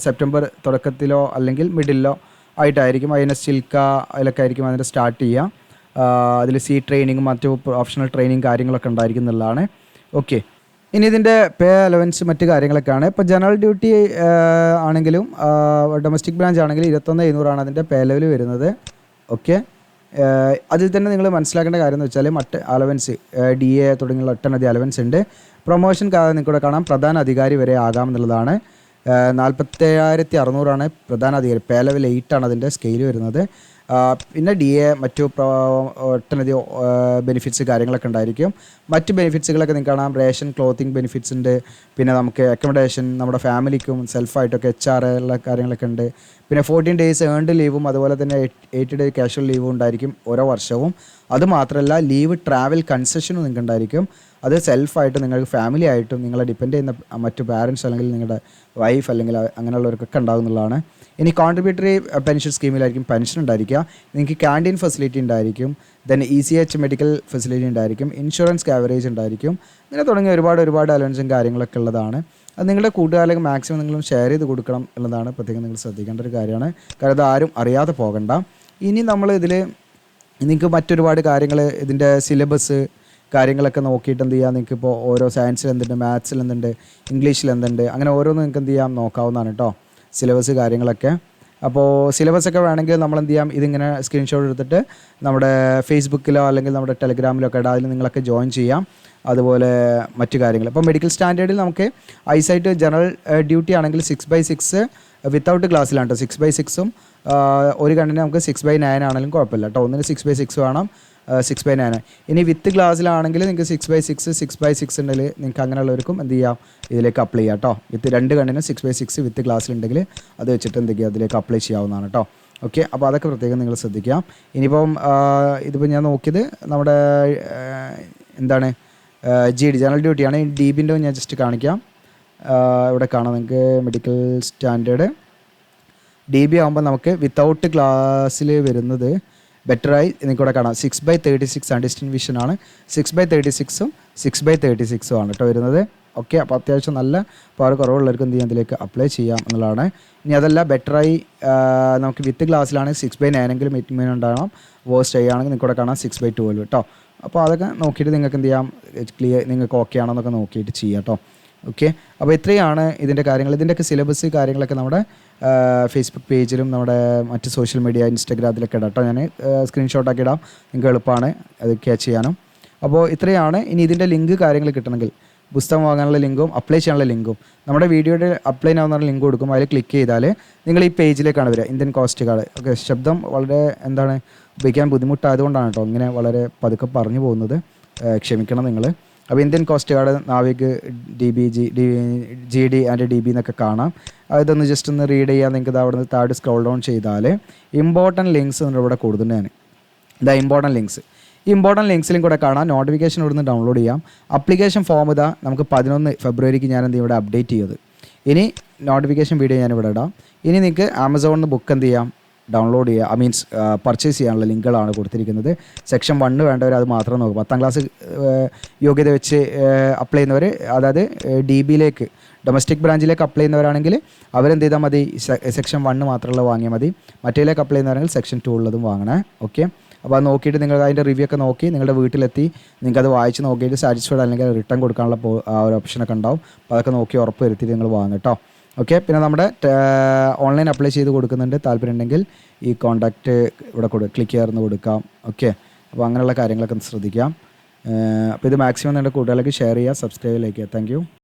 സെപ്റ്റംബർ തുടക്കത്തിലോ അല്ലെങ്കിൽ മിഡിലോ ആയിട്ടായിരിക്കും INS ചിൽക്ക അതിലൊക്കെ ആയിരിക്കും അതിൻ്റെ സ്റ്റാർട്ട് ചെയ്യുക. അതിൽ സീ ട്രെയിനിങ്ങും മറ്റു ഓപ്ഷണൽ ട്രെയിനിങ് കാര്യങ്ങളൊക്കെ ഉണ്ടായിരിക്കും എന്നുള്ളതാണ്. ഓക്കെ, ഇനി ഇതിൻ്റെ പേ അലവൻസ് മറ്റു കാര്യങ്ങളൊക്കെയാണ്. ഇപ്പോൾ ജനറൽ ഡ്യൂട്ടി ആണെങ്കിലും ഡൊമസ്റ്റിക് ബ്രാഞ്ച് ആണെങ്കിലും 21,700 അതിൻ്റെ പേ ലെവൽ വരുന്നത്. ഓക്കെ, അതിൽ തന്നെ നിങ്ങൾ മനസ്സിലാക്കേണ്ട കാര്യം എന്ന് വെച്ചാൽ മറ്റ് അലവൻസ് DA തുടങ്ങിയുള്ള ഒട്ടനവധി അലവൻസ് ഉണ്ട്. പ്രൊമോഷൻ നിങ്ങൾക്കിവിടെ കാണാം, പ്രധാന അധികാരി വരെ ആകാമെന്നുള്ളതാണ്. 47,600 പ്രധാന അധികാരി, പേ ലെവൽ 8 അതിൻ്റെ സ്കെയിൽ വരുന്നത്. പിന്നെ DA മറ്റു ഒട്ടനവധി ബെനിഫിറ്റ്സ് കാര്യങ്ങളൊക്കെ ഉണ്ടായിരിക്കും. മറ്റ് ബെനിഫിറ്റ്സുകളൊക്കെ നിങ്ങൾക്ക് കാണാം, റേഷൻ, ക്ലോത്തിങ് ബെനിഫിറ്റ്സ് ഉണ്ട്. പിന്നെ നമുക്ക് അക്കോമഡേഷൻ, നമ്മുടെ ഫാമിലിക്കും സെൽഫായിട്ടൊക്കെ HR ഉള്ള കാര്യങ്ങളൊക്കെ ഉണ്ട്. പിന്നെ 14 ഡേയ്സ് ഏൺഡ് ലീവും അതുപോലെ തന്നെ 80 ഡേ കാഷ്വൽ ലീവും ഉണ്ടായിരിക്കും ഓരോ വർഷവും. അതുമാത്രമല്ല ലീവ് ട്രാവൽ കൺസെഷനും നിങ്ങൾക്ക് ഉണ്ടായിരിക്കും. അത് സെൽഫായിട്ട് നിങ്ങൾക്ക് ഫാമിലി ആയിട്ടും നിങ്ങളെ ഡിപ്പെൻഡ് ചെയ്യുന്ന മറ്റു പാരൻസ് അല്ലെങ്കിൽ നിങ്ങളുടെ വൈഫ് അല്ലെങ്കിൽ അങ്ങനെയുള്ളവർക്കൊക്കെ ഉണ്ടാകുന്നതാണ്. ഇനി കോൺട്രിബ്യൂട്ടറി പെൻഷൻ സ്കീമിലായിരിക്കും പെൻഷൻ ഉണ്ടായിരിക്കുക. നിങ്ങൾക്ക് ക്യാൻറ്റീൻ ഫെസിലിറ്റി ഉണ്ടായിരിക്കും. ദെൻ ECH മെഡിക്കൽ ഫെസിലിറ്റി ഉണ്ടായിരിക്കും. ഇൻഷുറൻസ് കവറേജ് ഉണ്ടായിരിക്കും. ഇങ്ങനെ തുടങ്ങിയ ഒരുപാട് അലവൻസും കാര്യങ്ങളൊക്കെ ഉള്ളതാണ്. അത് നിങ്ങളുടെ കൂട്ടുകാരിലേക്ക് മാക്സിമം നിങ്ങളും ഷെയർ ചെയ്ത് കൊടുക്കണം എന്നുള്ളതാണ് പ്രത്യേകം നിങ്ങൾ ശ്രദ്ധിക്കേണ്ട ഒരു കാര്യമാണ്. കാരണം അത് ആരും അറിയാതെ പോകണ്ട. ഇനി നമ്മൾ ഇതിൽ നിങ്ങൾക്ക് മറ്റൊരുപാട് കാര്യങ്ങൾ ഇതിൻ്റെ സിലബസ് കാര്യങ്ങളൊക്കെ നോക്കിയിട്ട് എന്ത് ചെയ്യാം, നിങ്ങൾക്ക് ഇപ്പോൾ ഓരോ സയൻസിൽ എന്തുണ്ട്, മാത്സിൽ എന്തുണ്ട്, ഇംഗ്ലീഷിൽ എന്തുണ്ട്, അങ്ങനെ ഓരോന്നും നിങ്ങൾക്ക് എന്ത് ചെയ്യാം നോക്കാവുന്നതാണ് കേട്ടോ, സിലബസ് കാര്യങ്ങളൊക്കെ. അപ്പോൾ സിലബസൊക്കെ വേണമെങ്കിൽ നമ്മൾ എന്ത് ചെയ്യാം, ഇതിങ്ങനെ സ്ക്രീൻഷോട്ട് എടുത്തിട്ട് നമ്മുടെ ഫേസ്ബുക്കിലോ അല്ലെങ്കിൽ നമ്മുടെ ടെലഗ്രാമിലോ ഒക്കെ ഇടാം, അതിൽ നിങ്ങളൊക്കെ ജോയിൻ ചെയ്യാം. അതുപോലെ മറ്റു കാര്യങ്ങൾ ഇപ്പോൾ മെഡിക്കൽ സ്റ്റാൻഡേർഡിൽ നമുക്ക് ഐസൈറ്റ് ജനറൽ ഡ്യൂട്ടി ആണെങ്കിൽ 6/6 വിത്തൗട്ട് ക്ലാസ്സിലാണ് കേട്ടോ. 6/6 ഒരു കണ്ടിന് നമുക്ക് 6/9 ആണെങ്കിലും കുഴപ്പമില്ല കേട്ടോ. ഒന്നിന് 6/6 വേണം, 6/9. ഇനി വിത്ത് ക്ലാസ്സിലാണെങ്കിൽ നിങ്ങൾക്ക് 6/6 ഉണ്ടെങ്കിൽ നിങ്ങൾക്ക് അങ്ങനെയുള്ളവർക്കും എന്ത് ചെയ്യാം, ഇതിലേക്ക് അപ്ലൈ ചെയ്യാം കേട്ടോ. വിത്ത് 2 കണ്ടിന് 6/6 വിത്ത് ക്ലാസ്സിലുണ്ടെങ്കിൽ അത് വെച്ചിട്ട് എന്തൊക്കെയാണ് അതിലേക്ക് അപ്ലൈ ചെയ്യാവുന്നതാണ് കേട്ടോ. ഓക്കെ, അപ്പോൾ അതൊക്കെ പ്രത്യേകം നിങ്ങൾ ശ്രദ്ധിക്കാം. ഇനിയിപ്പം ഇതിപ്പോൾ ഞാൻ നോക്കിയത് നമ്മുടെ എന്താണ് GD ജനറൽ ഡ്യൂട്ടിയാണ്. ഈ DBൻ്റെ ഞാൻ ജസ്റ്റ് കാണിക്കാം. ഇവിടെ കാണാം നിങ്ങൾക്ക് മെഡിക്കൽ സ്റ്റാൻഡേർഡ് DB ആകുമ്പോൾ നമുക്ക് വിത്തൗട്ട് ക്ലാസ്സിൽ വരുന്നത് ബെറ്ററായി നിങ്ങൾക്കിവിടെ കാണാം 6/36 അൺഡിസ്റ്റൻറ്റ് വിഷനാണ്. 6/36 6/36 ആണ് കേട്ടോ വരുന്നത്. ഓക്കെ, അപ്പോൾ അത്യാവശ്യം നല്ല പവർ കുറവുള്ളവർക്ക് എന്ത് ചെയ്യാം, ഇതിലേക്ക് അപ്ലൈ ചെയ്യാം എന്നുള്ളതാണ്. ഇനി അതല്ല ബെറ്ററായി നമുക്ക് വിത്ത് ക്ലാസ്സിലാണ് 6/9 എങ്കിലും മിനിമം ഉണ്ടാകണം. വേഴ്സ്റ്റ് ചെയ്യുകയാണെങ്കിൽ നിങ്ങൾക്കിവിടെ കാണാം 6/12 കേട്ടോ. അപ്പോൾ അതൊക്കെ നോക്കിയിട്ട് നിങ്ങൾക്ക് എന്ത് ചെയ്യാം, നിങ്ങൾക്ക് ഓക്കെ ആണോ എന്നൊക്കെ നോക്കിയിട്ട് ചെയ്യാം കേട്ടോ. ഓക്കെ, അപ്പോൾ ഇത്രയാണ് ഇതിൻ്റെ കാര്യങ്ങൾ. ഇതിൻ്റെയൊക്കെ സിലബസ് കാര്യങ്ങളൊക്കെ നമ്മുടെ ഫേസ്ബുക്ക് പേജിലും നമ്മുടെ മറ്റ് സോഷ്യൽ മീഡിയ ഇൻസ്റ്റാഗ്രാമിലൊക്കെ ഇടാം കേട്ടോ. ഞാൻ സ്ക്രീൻഷോട്ടാക്കി ഇടാം, നിങ്ങൾക്ക് എളുപ്പമാണ് അത് ക്യാച്ച് ചെയ്യാനും. അപ്പോൾ ഇത്രയാണ്. ഇനി ഇതിൻ്റെ ലിങ്ക് കാര്യങ്ങൾ കിട്ടണമെങ്കിൽ പുസ്തകം വാങ്ങാനുള്ള ലിങ്കും അപ്ലൈ ചെയ്യാനുള്ള ലിങ്കും നമ്മുടെ വീഡിയോയുടെ അപ്ലൈ ആവുന്ന ലിങ്ക് കൊടുക്കും. അതിൽ ക്ലിക്ക് ചെയ്താൽ നിങ്ങൾ ഈ പേജിലേക്കാണ് വരിക, ഇന്ത്യൻ കോസ്റ്റ് ഗാർഡ്. ഓക്കെ, ശബ്ദം വളരെ ഉപയോഗിക്കാൻ ബുദ്ധിമുട്ടായതുകൊണ്ടാണ് കേട്ടോ ഇങ്ങനെ വളരെ പതുക്കെ പറഞ്ഞു പോകുന്നത്, ക്ഷമിക്കണം നിങ്ങൾ. അപ്പോൾ Indian coast guard, NavIC, DB, GD and DB എന്നൊക്കെ കാണാം. ഇതൊന്ന് ജസ്റ്റ് ഒന്ന് റീഡ് ചെയ്യാൻ നിങ്ങൾക്ക് അവിടെ നിന്ന് താഴെ സ്ക്രോൾ ഡൗൺ ചെയ്താൽ ഇമ്പോർട്ടൻറ്റ് ലിങ്ക്സ് ഇവിടെ കൊടുത്തിട്ടുണ്ട്. ഇതാ ഇമ്പോർട്ടൻറ്റ് ലിങ്ക്സ്. ഈ ഇമ്പോർട്ടൻറ്റ് ലിങ്ക്സിലും കൂടെ കാണാം. നോട്ടിഫിക്കേഷൻ ഇവിടുന്ന് ഡൗൺലോഡ് ചെയ്യാം. അപ്ലിക്കേഷൻ ഫോം ഇതാ നമുക്ക് 11 ഫെബ്രുവരിക്ക് ഞാൻ എന്ത് ഇവിടെ അപ്ഡേറ്റ് ചെയ്തത്. ഇനി നോട്ടിഫിക്കേഷൻ വീഡിയോ ഞാനിവിടെ ഇടാം. ഇനി നിങ്ങൾക്ക് ആമസോണിൽ നിന്ന് ബുക്ക് എന്ത് ചെയ്യാം, ഡൗൺലോഡ് ചെയ്യുക, പർച്ചേസ് ചെയ്യാനുള്ള ലിങ്കുകളാണ് കൊടുത്തിരിക്കുന്നത്. സെക്ഷൻ 1 വേണ്ടവർ അത് മാത്രം നോക്കും. 10ാം ക്ലാസ് യോഗ്യത വെച്ച് അപ്ലൈ ചെയ്യുന്നവർ, അതായത് DBയിലേക്ക് ഡൊമസ്റ്റിക് ബ്രാഞ്ചിലേക്ക് അപ്ലൈ ചെയ്യുന്നവരാണെങ്കിൽ അവരെന്ത് ചെയ്താൽ മതി, സെക്ഷൻ 1 മാത്രമുള്ള വാങ്ങിയാൽ മതി. മറ്റേലേക്ക് അപ്ലൈ ചെയ്യുന്നവരാണെങ്കിൽ സെക്ഷൻ 2 ഉള്ളതും വാങ്ങണേ. ഓക്കെ, അപ്പോൾ അത് നോക്കിയിട്ട് നിങ്ങൾ അതിൻ്റെ റിവ്യൂ ഒക്കെ നോക്കി നിങ്ങളുടെ വീട്ടിലെത്തി നിങ്ങൾക്കത് വായിച്ച് നോക്കിയിട്ട് സാറ്റിസ്ഫൈഡ് അല്ലെങ്കിൽ റിട്ടേൺ കൊടുക്കാനുള്ള ആ ഒരു ഓപ്ഷനൊക്കെ ഉണ്ടാവും. അപ്പോൾ അതൊക്കെ നോക്കി ഉറപ്പ് വരുത്തിയിട്ട് നിങ്ങൾ വാങ്ങും കേട്ടോ. ഓക്കെ. പിന്നെ നമ്മുടെ ഓൺലൈൻ അപ്ലൈ ചെയ്ത് കൊടുക്കുന്നുണ്ട്. താല്പര്യം ഉണ്ടെങ്കിൽ ഈ കോൺടാക്റ്റ് ഇവിടെ ക്ലിക്ക് ചെയ്യാറുണ്ട് കൊടുക്കാം. ഓക്കെ. അപ്പോൾ അങ്ങനെയുള്ള കാര്യങ്ങളൊക്കെ ഒന്ന് ശ്രദ്ധിക്കാം. അപ്പോൾ ഇത് മാക്സിമം നിങ്ങളുടെ കൂട്ടുകാരിലേക്ക് ഷെയർ ചെയ്യുക, സബ്സ്ക്രൈബ് ചെയ്യുക. Thank you.